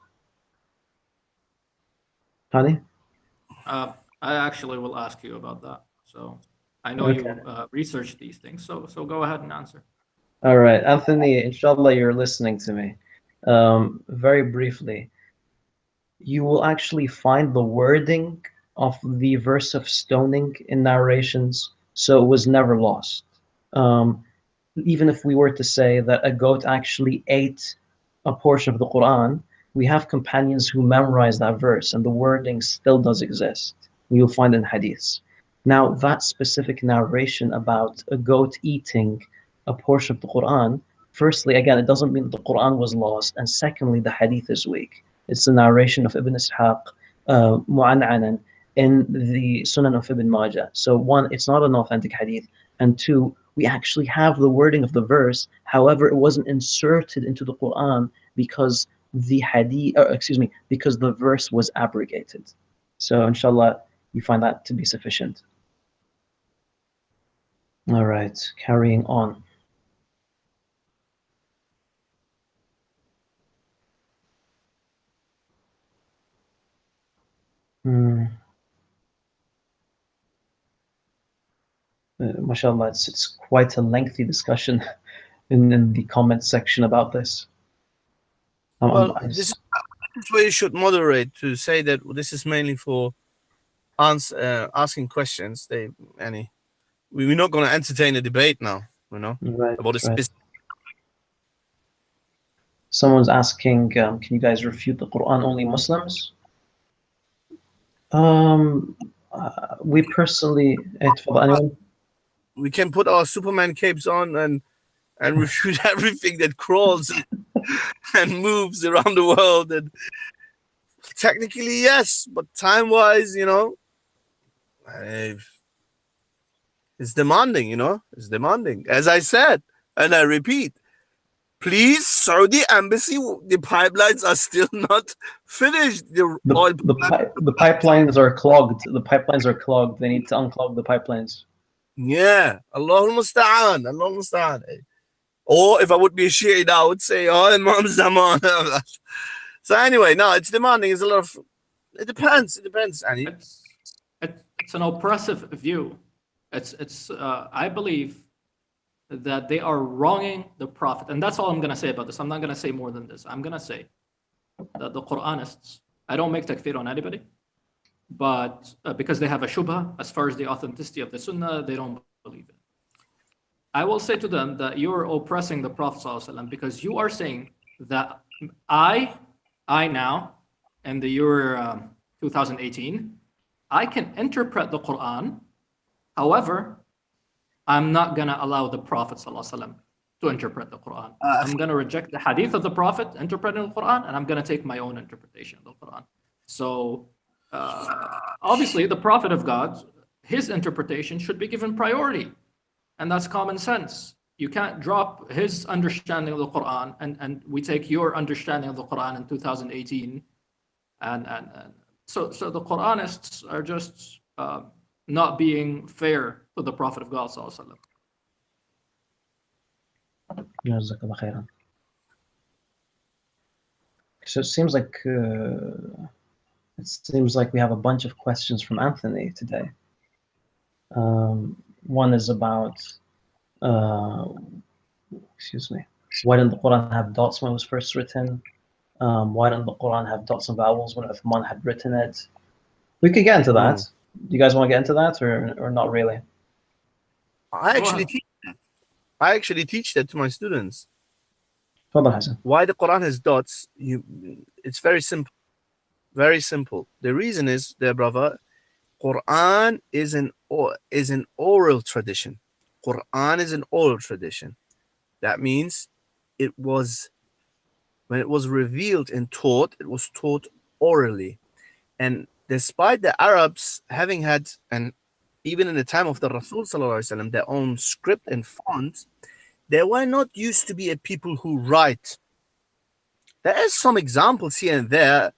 Hani?
I actually will ask you about that. So I know
Okay.
you research these things. So go ahead and answer.
All right, Anthony, inshallah you're listening to me. Very briefly, you will actually find the wording of the verse of stoning in narrations, so it was never lost. Even if we were to say that a goat actually ate a portion of the Quran, we have companions who memorized that verse, and the wording still does exist. You'll find in hadiths. Now, that specific narration about a goat eating a portion of the Quran, firstly, again, it doesn't mean that the Quran was lost, and secondly, the hadith is weak. It's the narration of Ibn Ishaq, Mu'an'anan, in the Sunan of Ibn Majah. So one, it's not an authentic hadith, and two, we actually have the wording of the verse. However, it wasn't inserted into the Quran because the hadith, because the verse was abrogated. So inshallah, you find that to be sufficient. All right, carrying on. Mashallah, it's quite a lengthy discussion in the comment section about this.
Well, this is where you should moderate to say that this is mainly for asking questions. We're not going to entertain a debate now,
right,
about this.
Right. Someone's asking, can you guys refute the Quran only Muslims? We personally, anyone?
We can put our Superman capes on and refute everything that crawls and moves around the world. And technically, yes, but time-wise, it's demanding. It's demanding. As I said, and I repeat, please, Saudi embassy, the pipelines are still not finished.
The pipelines are clogged. The pipelines are clogged. They need to unclog the pipelines.
Yeah, Allahul Musta'an, Allahul Musta'an. Or if I would be a Shiite, I would say, oh, Imam Zaman. So anyway, no, it's demanding. It's a lot of. It depends. It depends, Annie.
It's an oppressive view. I believe that they are wronging the Prophet, and that's all I'm going to say about this. I'm not going to say more than this. I'm going to say that the Quranists. I don't make takfir on anybody, but because they have a shubha as far as the authenticity of the Sunnah, they don't believe it. I will say to them that you are oppressing the Prophet ﷺ because you are saying that I now, in the year 2018, I can interpret the Quran. However, I'm not going to allow the Prophet ﷺ to interpret the Quran. I'm going to reject the hadith of the Prophet interpreting the Quran, and I'm going to take my own interpretation of the Quran. So obviously, the Prophet of God, his interpretation should be given priority. And that's common sense. You can't drop his understanding of the Quran and we take your understanding of the Quran in 2018. And so the Quranists are just not being fair to the Prophet of God.
So it seems like we have a bunch of questions from Anthony today. One is about, why didn't the Quran have dots when it was first written? Why didn't the Quran have dots and vowels when Uthman had written it? We could get into that. Do you guys want to get into that or not really?
I actually
Wow.
teach that. I actually teach that to my students.
تفضل حسن.
Why the Quran has dots? It's very simple. Very simple. The reason is, dear brother, Quran is an oral tradition. Quran is an oral tradition. That means it was, when it was revealed and taught, it was taught orally. And despite the Arabs having had, and even in the time of the Rasul Sallallahu Alaihi Wasallam, their own script and font, they were not used to be a people who write. There is some examples here and there,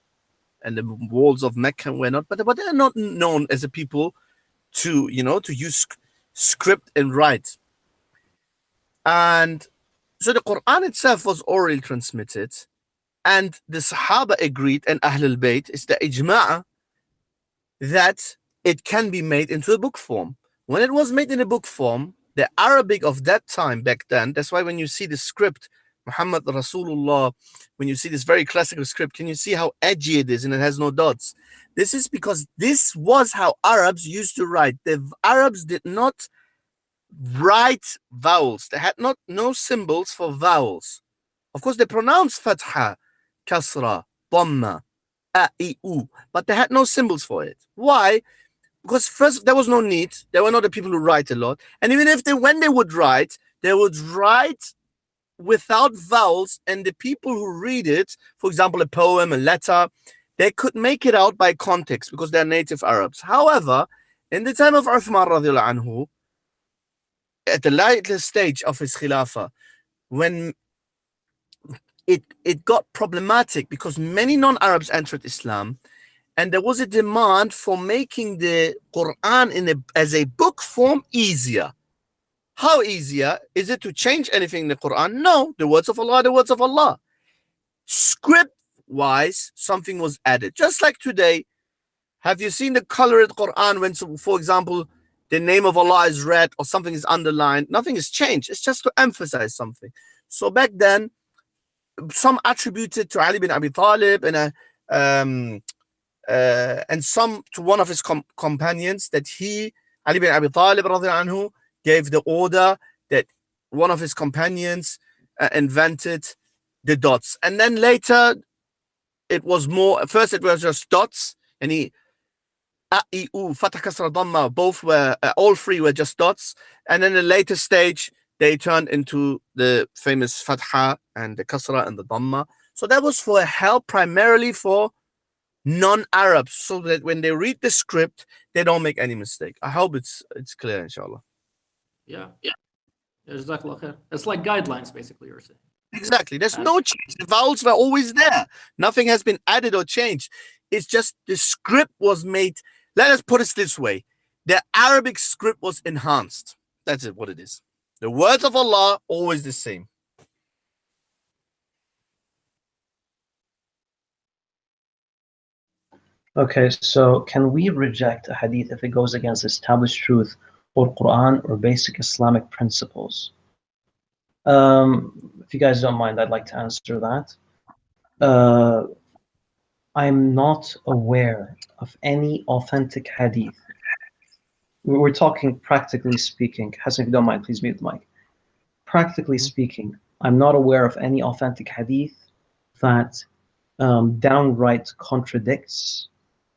and the walls of Mecca were not, but they're not known as a people to, to use script and write. And so the Quran itself was orally transmitted, and the Sahaba agreed, and Ahlul Bayt is the ijma' that it can be made into a book form. When it was made in a book form, the Arabic of that time, back then, that's why when you see the script, Muhammad Rasulullah, when you see this very classical script, can you see how edgy it is and it has no dots? This is because this was how Arabs used to write. The Arabs did not write vowels. They had no symbols for vowels. Of course, they pronounced fatha, kasra, dhamma, a, I, u, but they had no symbols for it. Why? Because first, there was no need. There were not the people who write a lot. And even if when they would write without vowels, and the people who read it, for example, a poem, a letter, they could make it out by context because they're native Arabs. However, in the time of Uthman radiallahu anhu, at the later stage of his Khilafah, when it got problematic because many non-Arabs entered Islam, and there was a demand for making the Quran as a book form easier. How easier? Is it to change anything in the Quran? No, the words of Allah are the words of Allah. Script-wise, something was added. Just like today, have you seen the colored Quran when, for example, the name of Allah is red or something is underlined? Nothing is changed. It's just to emphasize something. So back then, some attributed to Ali bin Abi Talib and some to one of his companions that Ali bin Abi Talib radiallahu anhu, gave the order that one of his companions invented the dots. And then later, it was more, first it was just dots, and A, I, U, Fatah, Kasra, Dhamma, all three were just dots. And then the later stage, they turned into the famous Fatha and the Kasra and the Dhamma. So that was for help primarily for non-Arabs, so that when they read the script, they don't make any mistake. I hope it's clear, inshallah.
Yeah. Jazakallah khair. It's like guidelines, basically, you're saying.
Exactly. There's no change. The vowels were always there. Nothing has been added or changed. It's just the script was made. Let us put it this way. The Arabic script was enhanced. That's what it is. The words of Allah, always the same.
Okay, so can we reject a hadith if it goes against established truth or Quran or basic Islamic principles? If you guys don't mind, I'd like to answer that. I'm not aware of any authentic hadith. We're talking practically speaking. Hassan, if you don't mind, please mute the mic. Practically speaking, I'm not aware of any authentic hadith that downright contradicts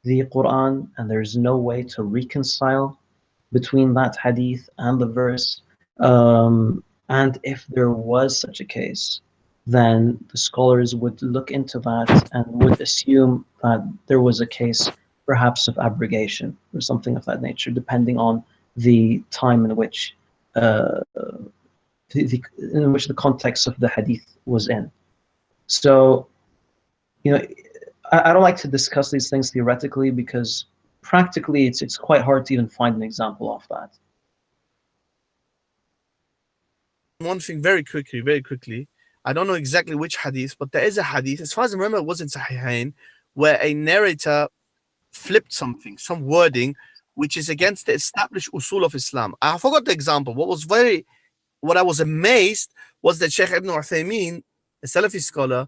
the Quran, and there's no way to reconcile between that hadith and the verse. And if there was such a case, then the scholars would look into that and would assume that there was a case perhaps of abrogation or something of that nature, depending on the time in which the context of the hadith was in. So, I don't like to discuss these things theoretically because practically it's quite hard to even find an example of that.
One thing very quickly. I don't know exactly which hadith, but there is a hadith, as far as I remember, it was in Sahihain, where a narrator flipped something, some wording, which is against the established usul of Islam. I forgot the example. What I was amazed was that Sheikh Ibn Uthaymeen, a Salafi scholar,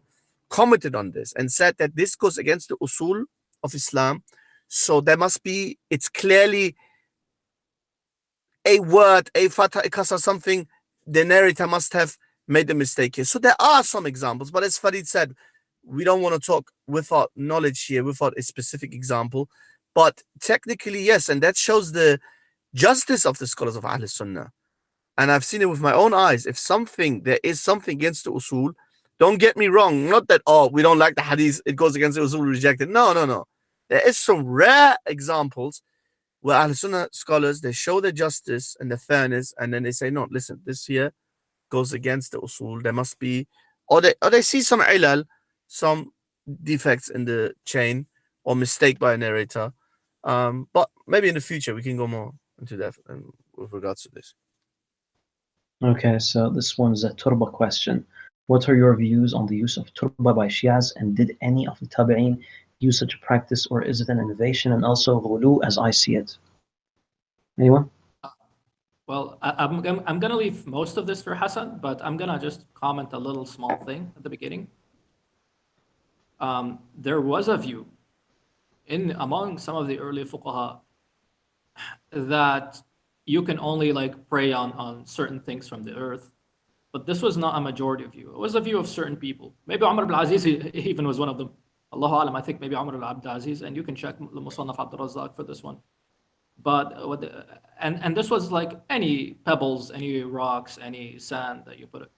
commented on this and said that this goes against the usul of Islam. So there must be, it's clearly a word, a fatha, a kasra, something, the narrator must have made a mistake here. So there are some examples, but as Farid said, we don't want to talk without knowledge here, without a specific example. But technically, yes, and that shows the justice of the scholars of Ahl Sunnah. And I've seen it with my own eyes. If there is something against the usul, don't get me wrong, not that, oh, we don't like the hadith, it goes against the usul, we reject it. No. There is some rare examples where Ahl Sunnah scholars, they show the justice and the fairness, and then they say, no, listen, this here goes against the usul. There must be, or they see some ilal, some defects in the chain, or mistake by a narrator. But maybe in the future we can go more into that with regards to this.
Okay, so this one's a turba question. What are your views on the use of turba by Shias, and did any of the tabi'een use such a practice, or is it an innovation? And also ghulu as I see it. Anyone?
Well, I'm going to leave most of this for Hassan, but I'm going to just comment a little small thing at the beginning. There was a view among some of the early fuqaha that you can only pray on certain things from the earth, but this was not a majority view. It was a view of certain people. Maybe Umar ibn Aziz even was one of them. Allahu alam, I think maybe Umar ibn Abd Aziz, and you can check Musannaf Abd al-Razzaq for this one. But and this was like any pebbles, any rocks, any sand that you put it.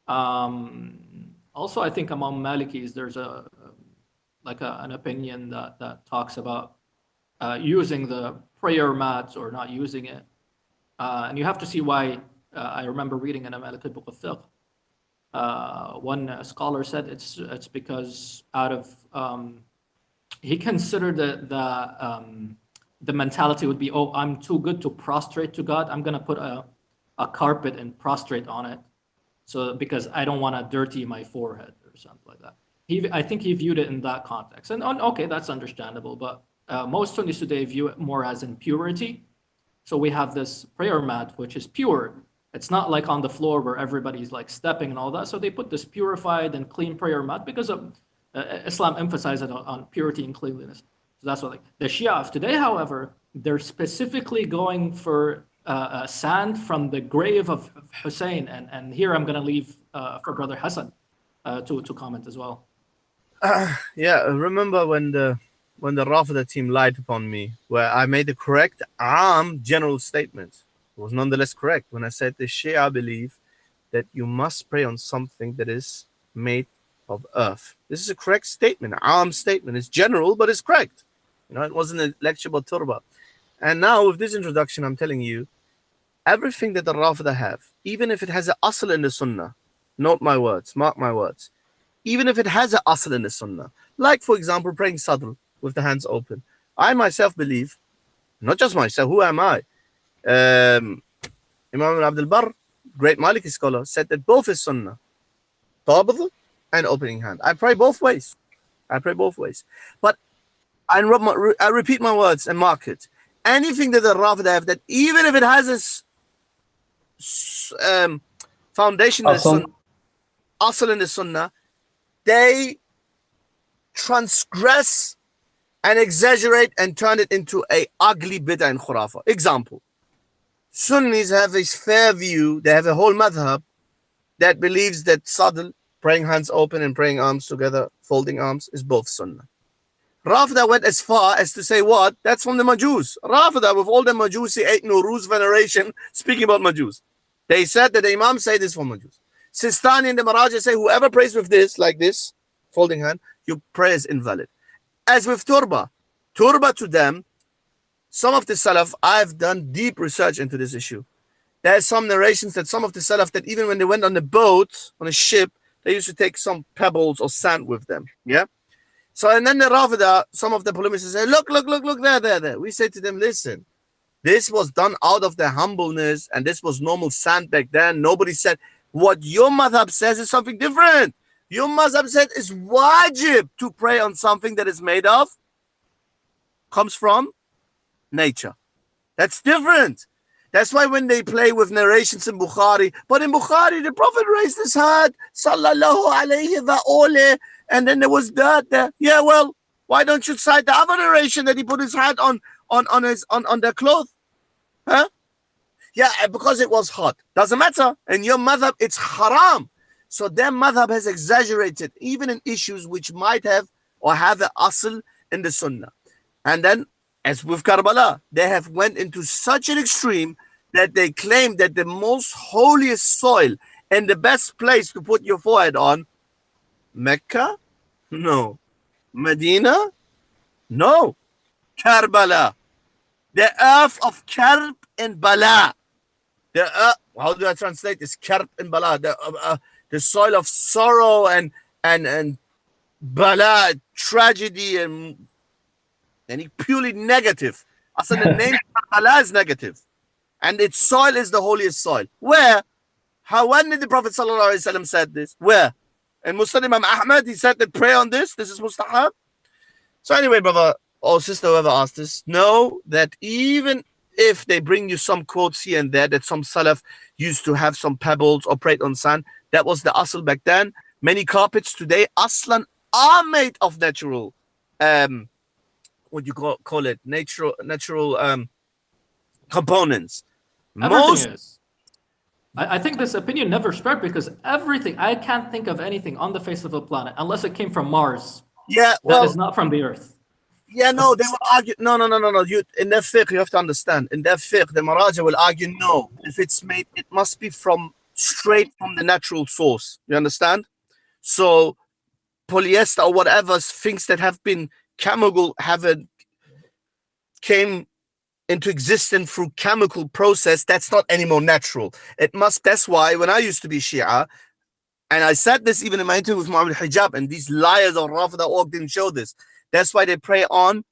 Also, I think among Malikis, there's an opinion that talks about using the prayer mats or not using it. And you have to see why. I remember reading in a Maliki book of fiqh. One scholar said it's because out of he considered the mentality would be, oh, I'm too good to prostrate to God, I'm gonna put a carpet and prostrate on it, so because I don't want to dirty my forehead or something like that. I think he viewed it in that context, and okay, that's understandable. But most Sunnis today view it more as in purity. So we have this prayer mat which is pure. It's not like on the floor where everybody's stepping and all that. So they put this purified and clean prayer mat because of Islam emphasizes on purity and cleanliness. So that's what the Shia of today, however, they're specifically going for sand from the grave of Hussein. And here I'm going to leave for Brother Hassan to comment as well.
Yeah, remember when the Rafida team lied upon me, where I made the correct general statement. It was nonetheless correct when I said the Shia believe that you must pray on something that is made of earth. This is a correct statement, statement. It's general, but it's correct. It wasn't a lecture about turba. And now with this introduction, I'm telling you, everything that the Rafida have, even if it has an asl in the Sunnah, note my words, mark my words, even if it has an asl in the Sunnah, like for example praying sadr with the hands open, I myself believe, not just myself, who am I? Imam Ibn Abd al-Barr, great Maliki scholar, said that both is Sunnah, qabd and opening hand. I pray both ways. But I repeat my words and mark it. Anything that the Rafida have, that even if it has a foundation in the Sunnah, asl in the Sunnah, they transgress and exaggerate and turn it into a ugly bid'ah and khurafa. Example, Sunnis have a fair view, they have a whole madhab that believes that sadr, praying hands open and praying arms together, folding arms, is both Sunnah. Rafida went as far as to say what? That's from the Majus. Rafida, with all the Majusi 8 Nuruz veneration, speaking about Majus. They said that the Imam said this from Majus. Sistani and the Maraja say whoever prays with this, like this, folding hand, your prayer is invalid. As with turba to them, some of the Salaf, I've done deep research into this issue. There's some narrations that some of the Salaf, that even when they went on a boat, on a ship, they used to take some pebbles or sand with them. Yeah? So, and then the Rafida, some of the polemicists say, look, there. We say to them, listen, this was done out of their humbleness, and this was normal sand back then. Nobody said, what your madhab says is something different. Your madhab said it's wajib to pray on something that is made of, comes from nature. That's different. That's why when they play with narrations in Bukhari, but in Bukhari, the Prophet raised his hand, sallallahu alayhi wa ole, and then there was dirt there. Yeah, well, why don't you cite the other narration that he put his hand on their cloth? Huh? Yeah, because it was hot. Doesn't matter. In your madhab, it's haram. So their madhab has exaggerated, even in issues which might have or have an asl in the sunnah. And then, as with Karbala, they have went into such an extreme that they claim that the most holiest soil and the best place to put your forehead on, Mecca? No. Medina? No. Karbala. The earth of Karb and Bala. How do I translate this? Karb and Bala. The soil of sorrow and Bala, tragedy and purely negative. Asal the name Bala is negative. And its soil is the holiest soil. Where? When did the Prophet ﷺ said this? Where? And Muslim Imam Ahmad, he said that pray on this. This is mustahab. So anyway, brother or sister, whoever asked this, know that even if they bring you some quotes here and there that some Salaf used to have some pebbles or prayed on sand, that was the asl back then. Many carpets today, aslan, are made of natural, what you call it, natural components.
Everything is. I think this opinion never spread because everything, I can't think of anything on the face of the planet unless it came from Mars.
Yeah, well,
that is not from the Earth.
Yeah, no, they will argue. No. In their fiqh, you have to understand. In their fiqh, the Maraja will argue no. If it's made, it must be straight from the natural source. You understand? So polyester or whatever things that have been chemical came into existence through chemical process. That's not anymore natural. It must. That's why when I used to be Shia, and I said this even in my interview with Muhammad Hijab, and these liars of Rafida all didn't show this. That's why they pray on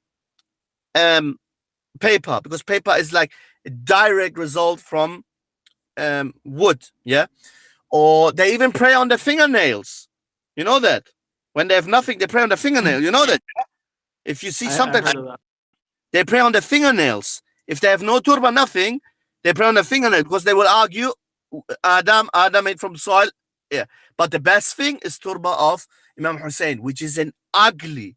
paper, because paper is like a direct result from wood, yeah? Or they even pray on their fingernails. You know that? When they have nothing, they pray on the fingernail. You know that? If you see something, they pray on the fingernails. If they have no turba, nothing, they pray on the fingernail, because they will argue Adam made from soil. Yeah. But the best thing is turba of Imam Hussein, which is an ugly,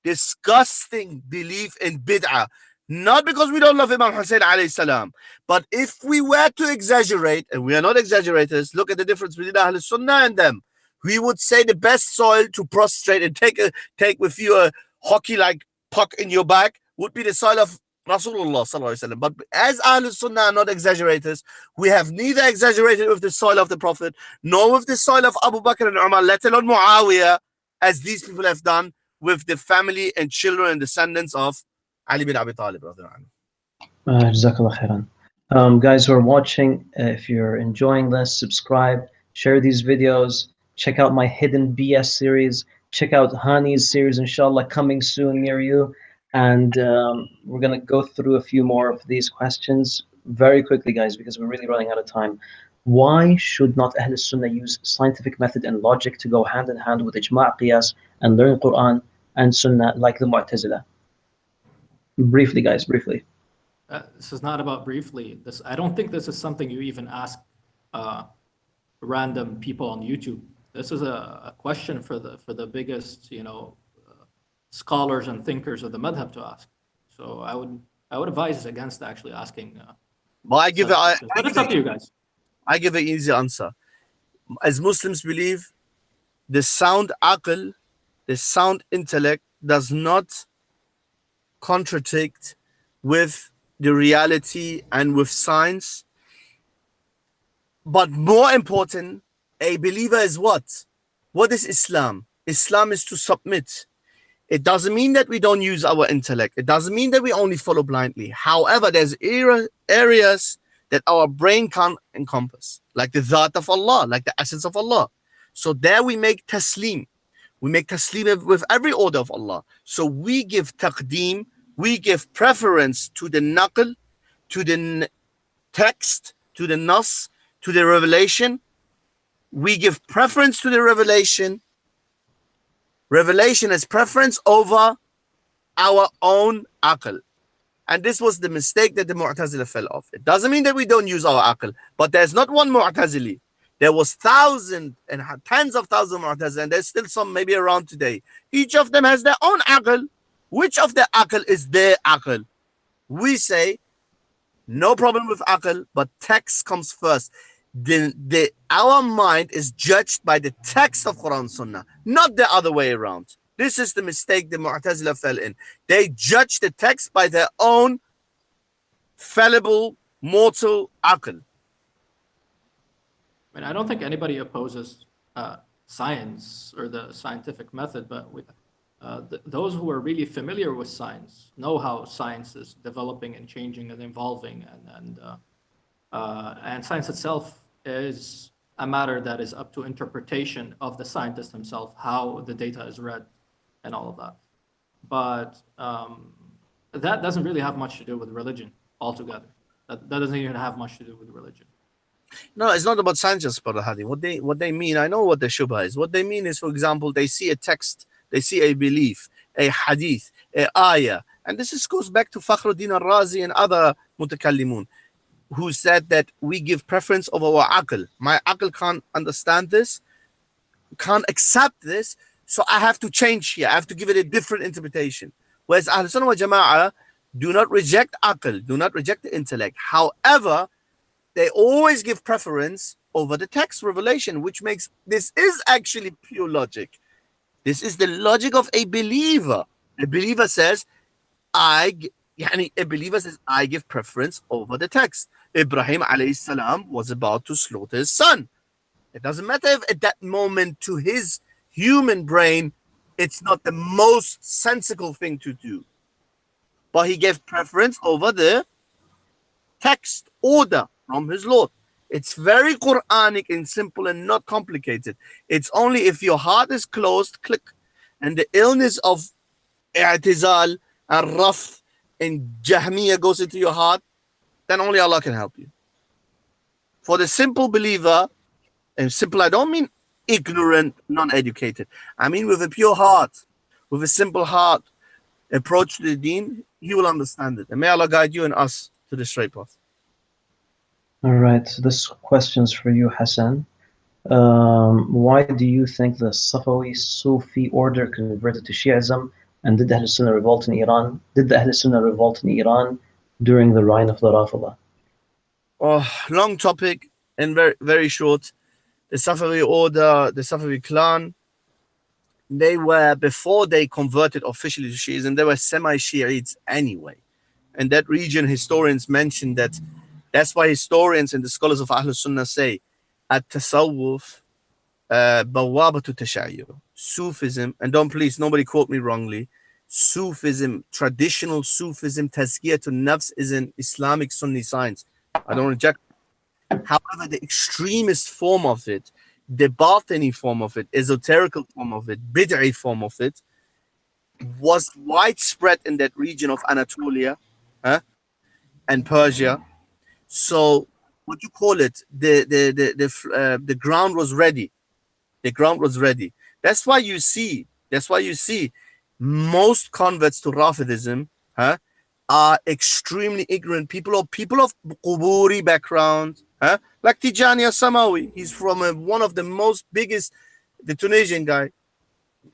disgusting belief in bid'ah. Not because we don't love Imam Hussein alayhi salam, but if we were to exaggerate, and we are not exaggerators, look at the difference between Ahl Sunnah and them. We would say the best soil to prostrate and take with you a hockey-like puck in your back would be the soil of Rasulullah sallallahu alaihi wasallam. But as Ahl Sunnah are not exaggerators, we have neither exaggerated with the soil of the Prophet, nor with the soil of Abu Bakr and Umar, let alone Muawiyah, as these people have done with the family and children and descendants of Ali bin Abi Talib.
Jazakallah khairan. Guys who are watching, if you're enjoying this, subscribe, share these videos, check out my Hidden BS series, check out Hani's series, inshallah, coming soon near you. And we're going to go through a few more of these questions very quickly, guys, because we're really running out of time. Why should not Ahl Sunnah use scientific method and logic to go hand in hand with Ijma' Qiyas and learn Quran and Sunnah like the Mu'tazila? Briefly, guys, briefly.
This is not about briefly. I don't think this is something you even ask random people on YouTube. This is a question for the biggest, scholars and thinkers of the madhab to ask. So I would advise against actually asking.
But
it's up to you guys.
I give an easy answer. As Muslims believe, the sound aql, the sound intellect does not contradict with the reality and with science. But more important, a believer is what? What is Islam? Islam is to submit. It doesn't mean that we don't use our intellect. It doesn't mean that we only follow blindly. However, there's areas that our brain can't encompass, like the Dhat of Allah, like the essence of Allah. So there we make taslim. We make taslim with every order of Allah. So we give taqdeem, we give preference to the naql, to the text, to the nas, to the revelation. We give preference to the revelation. Revelation is preference over our own aql. And this was the mistake that the Mu'tazila fell off. It doesn't mean that we don't use our aql, but there's not one Mu'tazili. There was thousands and tens of thousands of Mu'tazila, and there's still some maybe around today. Each of them has their own aql. Which of the aql is their aql? We say No problem with aql, but text comes first. Our mind is judged by the text of Quran and Sunnah, not the other way around. This is the mistake the Mu'tazila fell in. They judge the text by their own fallible, mortal aql.
I mean, I don't think anybody opposes science or the scientific method, but those who are really familiar with science know how science is developing and changing and evolving, and science itself is a matter that is up to interpretation of the scientist himself, how the data is read and all of that. But that doesn't really have much to do with religion altogether. That doesn't even have much to do with religion.
No, it's not about scientists, Brother Hadi. What they mean, I know what the shubha is. What they mean is, for example, they see a text, they see a belief, a hadith, a ayah, and this goes back to Fakhruddin al-Razi and other mutakallimun, who said that we give preference over our aql. My aql can't understand this, can't accept this, so I have to change here. I have to give it a different interpretation. Whereas Ahl Sunnah wa Jama'ah do not reject aql, do not reject the intellect. However, they always give preference over the text revelation, which makes this is actually pure logic. This is the logic of a believer. A believer says, I give preference over the text. Ibrahim alayhi salam was about to slaughter his son. It doesn't matter if at that moment to his human brain, it's not the most sensible thing to do. But he gave preference over the text order from his Lord. It's very Quranic and simple and not complicated. It's only if your heart is closed, click, and the illness of i'tizal and rafth and jahmiya goes into your heart, then only Allah can help you. For the simple believer, and simple, I don't mean ignorant, non-educated. I mean with a pure heart, with a simple heart, approach to the deen, he will understand it. And may Allah guide you and us to the straight path.
All right, so this question's for you, Hassan. Why do you think the Safawi Sufi order converted to Shi'ism, and did the Ahl Sunnah revolt in Iran? Did the Ahl Sunnah revolt in Iran during the reign of the Rafida?
Oh, long topic and very, very short. The Safavi order, the Safavi clan, they were, before they converted officially to Shi'ism, they were semi-Shiites anyway. And that region, historians mention that. That's why historians and the scholars of Ahl Sunnah say, at-tasawwuf bawabatu tashayyur. Sufism, and please, nobody quote me wrongly, Sufism, traditional Sufism, tazkiyatun nafs is an Islamic Sunni science. I don't reject. However, the extremist form of it, the batini form of it, esoterical form of it, bid'i form of it, was widespread in that region of Anatolia and Persia. So, what you call it, the ground was ready. The ground was ready. That's why you see most converts to Rafidism are extremely ignorant people of Quburi background, like Tijani Samawi. He's from one of the most biggest, the Tunisian guy,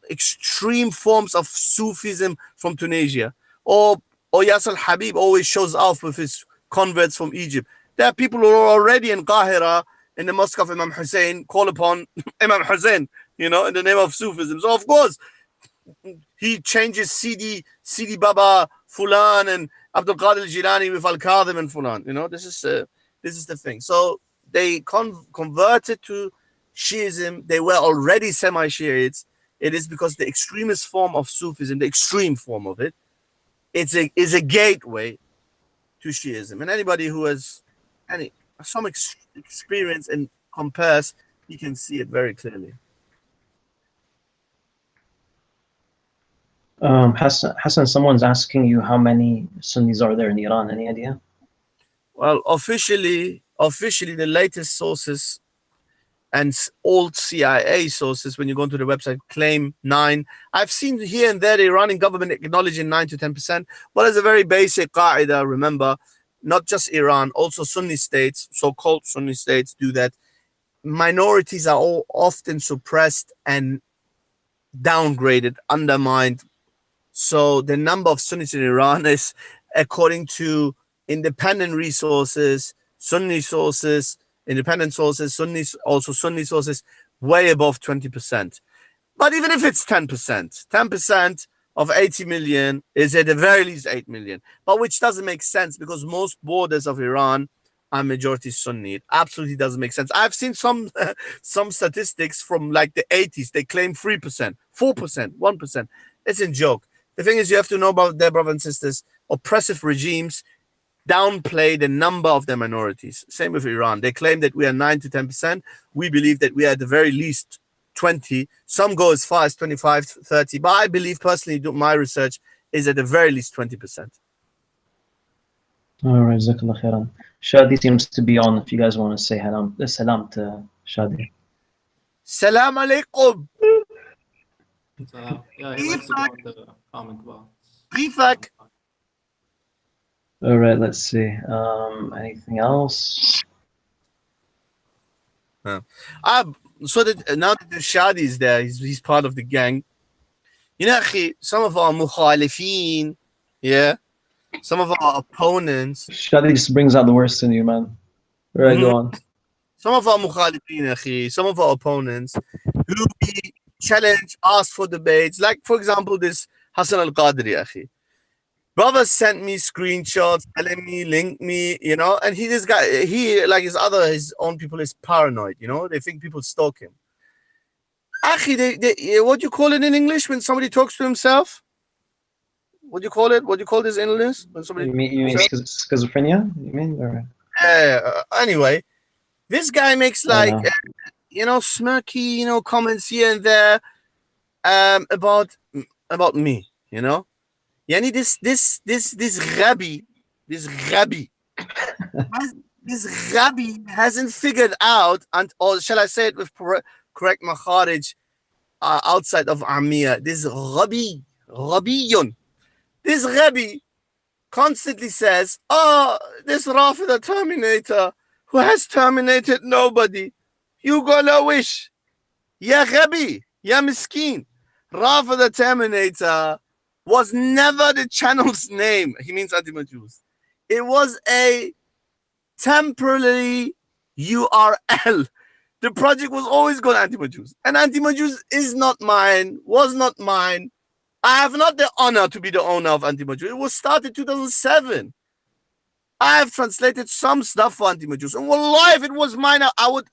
extreme forms of Sufism from Tunisia. Or Yasser Habib always shows off with his converts from Egypt. There are people who are already in Qahira, in the mosque of Imam Hussein, call upon Imam Hussein, in the name of Sufism. So of course, he changes Sidi Baba Fulan and Abdul Qadir Jilani with Al-Kadhim and Fulan. This is the thing. So they converted to Shiism. They were already semi-Shiites. It is because the extremist form of Sufism, the extreme form of it, is a gateway to Shiism. And anybody who has some experience and compares, you can see it very clearly.
Hassan, someone's asking you how many Sunnis are there in Iran. Any idea?
Well, officially, the latest sources and old CIA sources, when you go to the website, claim 9. I've seen here and there the Iranian government acknowledging 9 to 10%. But as a very basic qaida, remember, not just Iran, also Sunni states, so-called Sunni states, do that. Minorities are all often suppressed and downgraded, undermined. So the number of Sunnis in Iran is, according to independent resources, Sunni sources, independent sources, Sunni, also Sunni sources, way above 20%. But even if it's 10%, 10% of 80 million is at the very least 8 million, but which doesn't make sense because most borders of Iran are majority Sunni. It absolutely doesn't make sense. I've seen some some statistics from like the 80s. They claim 3%, 4%, 1%. It's a joke. The thing is, you have to know about their brothers and sisters, oppressive regimes downplay the number of their minorities. Same with Iran. They claim that we are 9 to 10%. We believe that we are at the very least 20. Some go as far as 25, 30. But I believe personally, my research is at the very least 20%.
All right, Jazakallah khairan. Shadi seems to be on. If you guys want to say salam to Shadi.
Salam alaikum.
Yeah, he likes to go in the comment box.
Rifak.
All right, let's see. Anything else?
So that now that the Shadi is there, he's part of the gang. You know, some of our mukhalifeen, yeah, some of our opponents.
Shadi just brings out the worst in you, man. All right, go on.
Some of our mukhalifeen, some of our opponents who we challenge, ask for debates, like for example this Hassan al-Qadri, brother sent me screenshots telling me, link me, you know, and this guy, he like his own people is paranoid, you know, they think people stalk him. What do you call it in English when somebody talks to himself? What do you call it? What do you call this illness? When somebody
You mean schizophrenia? You mean? Or...
anyway, this guy makes like you know, smirky, you know, comments here and there about me, you know. Yani this Rabbi hasn't figured out, or shall I say it with correct makharij outside of Amir, this Rabbiyun. This Rabbi constantly says, oh, this Rafida Terminator who has terminated nobody. You gonna wish. Ya Rabbi, ya Miskin. Rafida Terminator was never the channel's name. He means anti-Majus. It was a temporary URL. The project was always called Anti-Majus. And Anti-Majus is not mine, was not mine. I have not the honor to be the owner of Anti-Majus. It was started 2007. I have translated some stuff for Anti-Majus. And wallahi, if it was mine, I would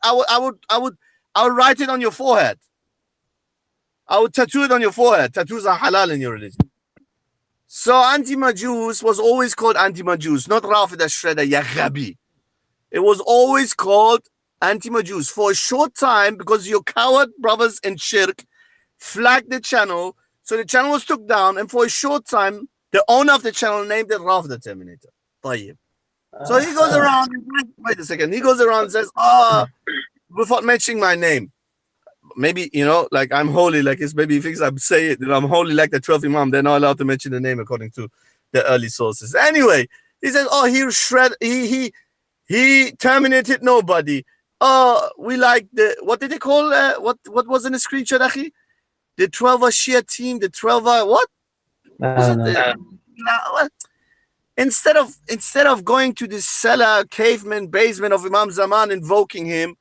write it on your forehead. I would tattoo it on your forehead. Tattoos are halal in your religion. So Anti-Majus was always called Anti-Majus, not Rafida Shredder Ya Rabbi. It was always called Anti-Majus for a short time because your coward brothers in Shirk flagged the channel. So the channel was took down, and for a short time, the owner of the channel named it Rafida Terminator. Tayyib. So he goes around, wait a second, he goes around and says, without mentioning my name, maybe, you know, like I'm holy, like it's maybe he thinks I say it, that I'm holy like the 12th Imam. They're not allowed to mention the name according to the early sources. Anyway, he says, oh, he terminated nobody. Oh, we like what did they call, what was in the screenshot, Akhi? The 12 Shia team, the 12 what? Instead of going to the cellar, caveman, basement of Imam Zaman, invoking him,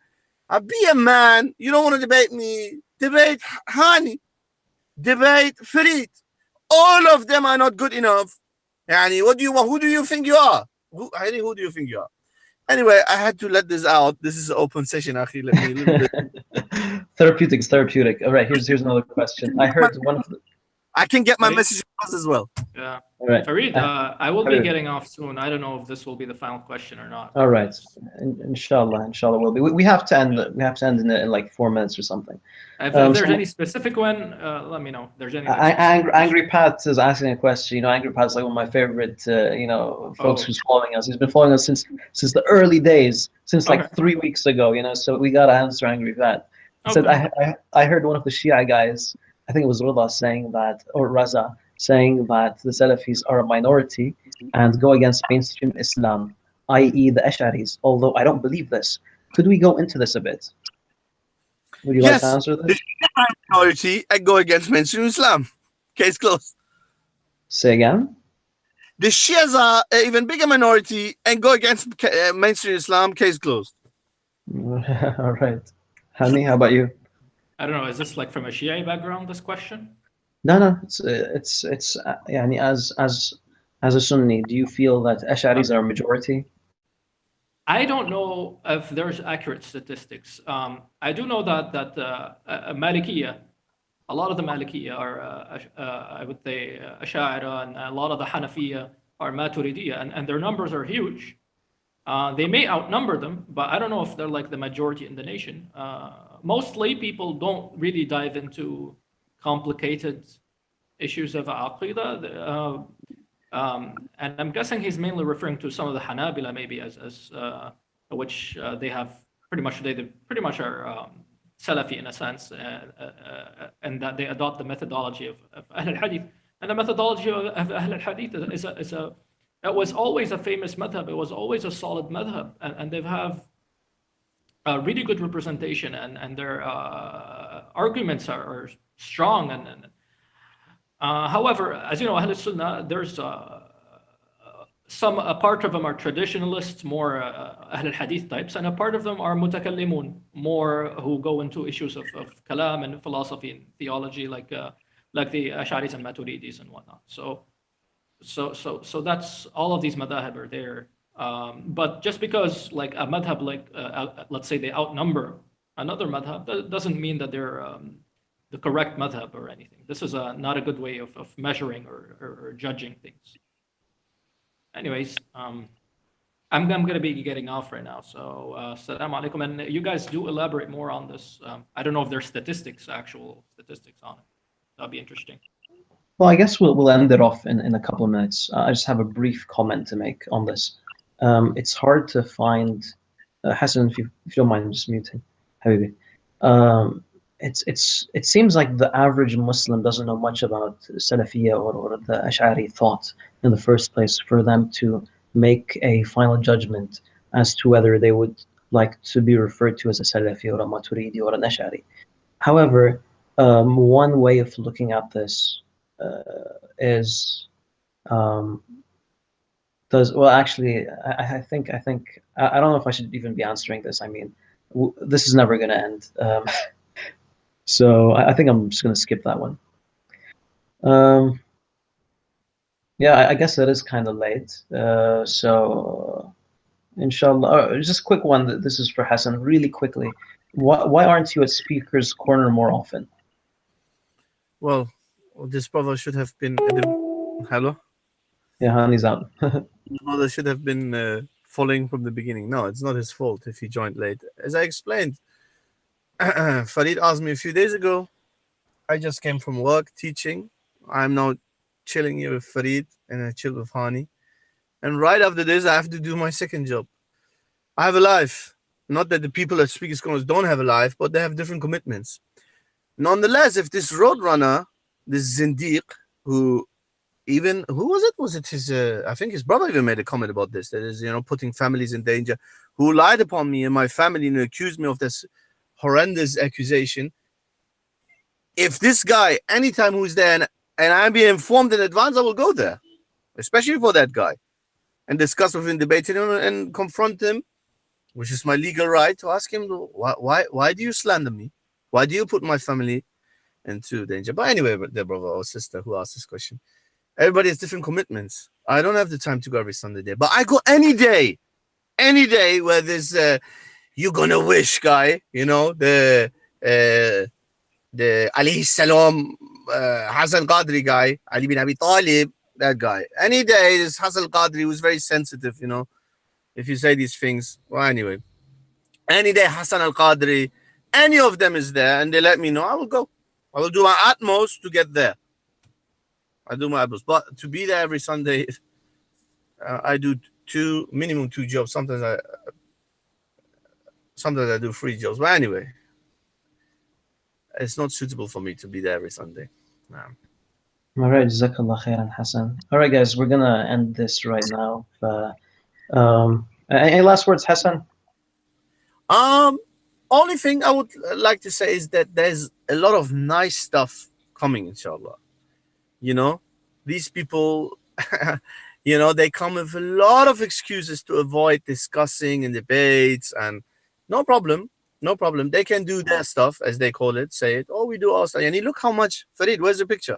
be a man. You don't want to debate me. Debate Hani. Debate Farid. All of them are not good enough. Yani, what do you want? Who do you think you are? Who do you think you are? Anyway, I had to let this out. This is an open session, Akhi. Let me a little bit.
Therapeutic. All right, here's another question. I heard one of the...
I can get my message across as well.
Yeah.
All right.
Farid, I will be getting off soon. I don't know if this will be the final question or not.
All right. Inshallah will be. We have to end. We have to end in like 4 minutes or something.
If there's any specific one, let me know. If there's any.
Angry Pat is asking a question. You know, Angry Pat's like one of my favorite, folks who's following us. He's been following us since the early days, since like 3 weeks ago. You know, so we gotta answer Angry Pat. He said, I heard one of the Shia guys, I think it was Rida, saying that, or Raza, saying that the Salafis are a minority and go against mainstream Islam, i.e. the Ash'aris, although I don't believe this. Could we go into this a bit? Would you like to answer this?
The minority and go against mainstream Islam. Case closed.
Say again?
The Shias are an even bigger minority and go against mainstream Islam. Case closed.
All right. Hani, how about you?
I don't know. Is this like from a Shia background? This question?
No, it's يعني as a Sunni, do you feel that Ash'aris are a majority?
I don't know if there's accurate statistics. I do know that Malikiya, a lot of the Malikiya are, I would say, Ash'ara, and a lot of the Hanafiya are Maturidiyya, and their numbers are huge. They may outnumber them, but I don't know if they're like the majority in the nation. Most lay people don't really dive into complicated issues of aqidah. And I'm guessing he's mainly referring to some of the Hanabila, maybe as which they have they pretty much are Salafi in a sense, and that they adopt the methodology of Ahl al-Hadith. And the methodology of Ahl al-Hadith it was always a famous madhab. It was always a solid madhab, and they have a really good representation, and their arguments are strong. However, as you know, Ahl Sunnah, there's a part of them are traditionalists, more Ahl al-Hadith types, and a part of them are mutakallimun, more who go into issues of kalam and philosophy and theology, like the Ash'aris and Maturidis and whatnot. So that's all of these madhab are there. But just because like a madhab, like let's say they outnumber another madhab, that doesn't mean that they're the correct madhab or anything. This is not a good way of measuring or judging things. Anyways, I'm going to be getting off right now. So, Assalamu alaikum. And you guys do elaborate more on this. I don't know if there's actual statistics on it. That'd be interesting.
Well, I guess we'll end it off in a couple of minutes. I just have a brief comment to make on this. It's hard to find, Hassan, if you don't mind just muting, Habibi. It seems like the average Muslim doesn't know much about Salafiyya or the Ash'ari thought in the first place for them to make a final judgment as to whether they would like to be referred to as a Salafi or a Maturidi or an Ash'ari. However, one way of looking at this is actually I think I don't know if I should even be answering this. I mean, this is never going to end. So I think I'm just going to skip that one. Yeah, I guess it is kind of late. So inshallah, just a quick one. This is for Hassan, really quickly. Why aren't you at Speaker's Corner more often?
Well, this brother should have been. Hello?
Yeah, Hani's out.
This brother should have been following from the beginning. No, it's not his fault if he joined late. As I explained, Farid asked me a few days ago. I just came from work teaching. I'm now chilling here with Farid and I chill with Hani. And right after this, I have to do my second job. I have a life. Not that the people at Speaker's Corners don't have a life, but they have different commitments. Nonetheless, if this roadrunner, this Zindiq, who was it? Was it his, I think his brother even made a comment about this, that is, putting families in danger, who lied upon me and my family and accused me of this horrendous accusation. If this guy, anytime who's there, and I'm being informed in advance, I will go there, especially for that guy, and discuss with him, debate him, and confront him, which is my legal right to ask him, why do you slander me? Why do you put my family into danger? But anyway, their brother or sister who asked this question, everybody has different commitments. I don't have the time to go every Sunday there, but I go any day where there's you're gonna wish guy, the alayhi salam Hassan Qadri guy, Ali bin Abi Talib, that guy. Any day is Hassan Qadri, who's very sensitive, if you say these things. Well, anyway, any day Hassan al-Qadri, any of them is there and they let me know, I will go. I will do my utmost to get there. I do my utmost, but to be there every Sunday, I do minimum two jobs. Sometimes I do 3 jobs. But anyway, it's not suitable for me to be there every Sunday.
All right, Jazakallah khairan, Hassan. All right, guys, we're gonna end this right now. Any last words, Hassan?
Only thing I would like to say is that there's a lot of nice stuff coming, inshallah. These people, You know, they come with a lot of excuses to avoid discussing and debates, and no problem. No problem. They can do their stuff, as they call it, say it. Oh, we do our stuff. And you look how much, Farid, where's the picture?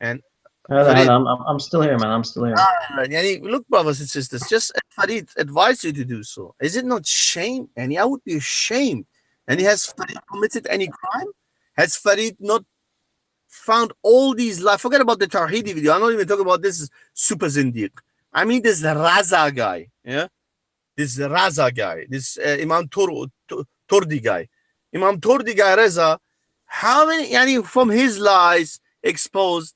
And Farid,
I'm still here, man. I'm still here.
Yani, look, brothers and sisters, just Farid advised you to do so. Is it not shame? And I would be ashamed. And has Farid committed any crime? Has Farid not found all these lies? Forget about the Tawhidi video. I'm not even talking about this super Zindiq. I mean this Raza guy. Yeah? This Raza guy. This Imam Turdi guy. Imam Turdi guy, Reza, how many, yani, from his lies exposed,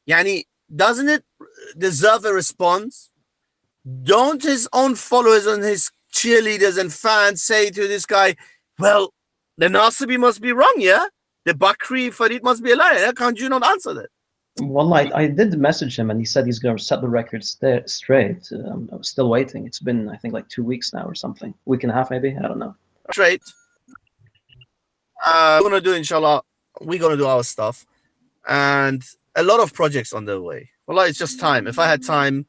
yani, doesn't it deserve a response? Don't his own followers and his cheerleaders and fans say to this guy, well, the Nasibi must be wrong, yeah? The Bakri Farid must be a liar. Yeah? Can't you not answer that?
Well, I did message him, and he said he's going to set the record straight. I was still waiting. It's been, I think, like 2 weeks now or something. Week and a half, maybe? I don't know.
Straight. We're going to do, inshallah, we're going to do our stuff. And a lot of projects on the way. Well, it's just time. If I had time,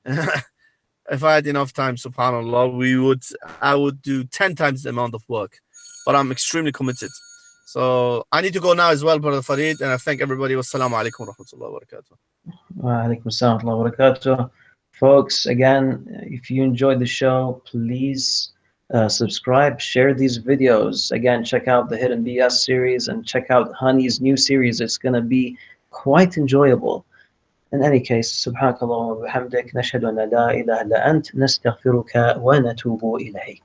if I had enough time, subhanAllah, I would do 10 times the amount of work. But I'm extremely committed. So I need to go now as well, Brother Farid, and I thank everybody. Wassalamu alaikum wa rahmatullahi wa barakatuh.
Wa alaikum assalam wa barakatuh. Folks, again, if you enjoyed the show, please subscribe, share these videos. Again, check out the Hidden BS series and check out Honey's new series. It's going to be quite enjoyable. In any case, subhanakallah wa bihamdik, nashhadu an la ilaha illa ant, nastaghfiruka wa natubu ilayk.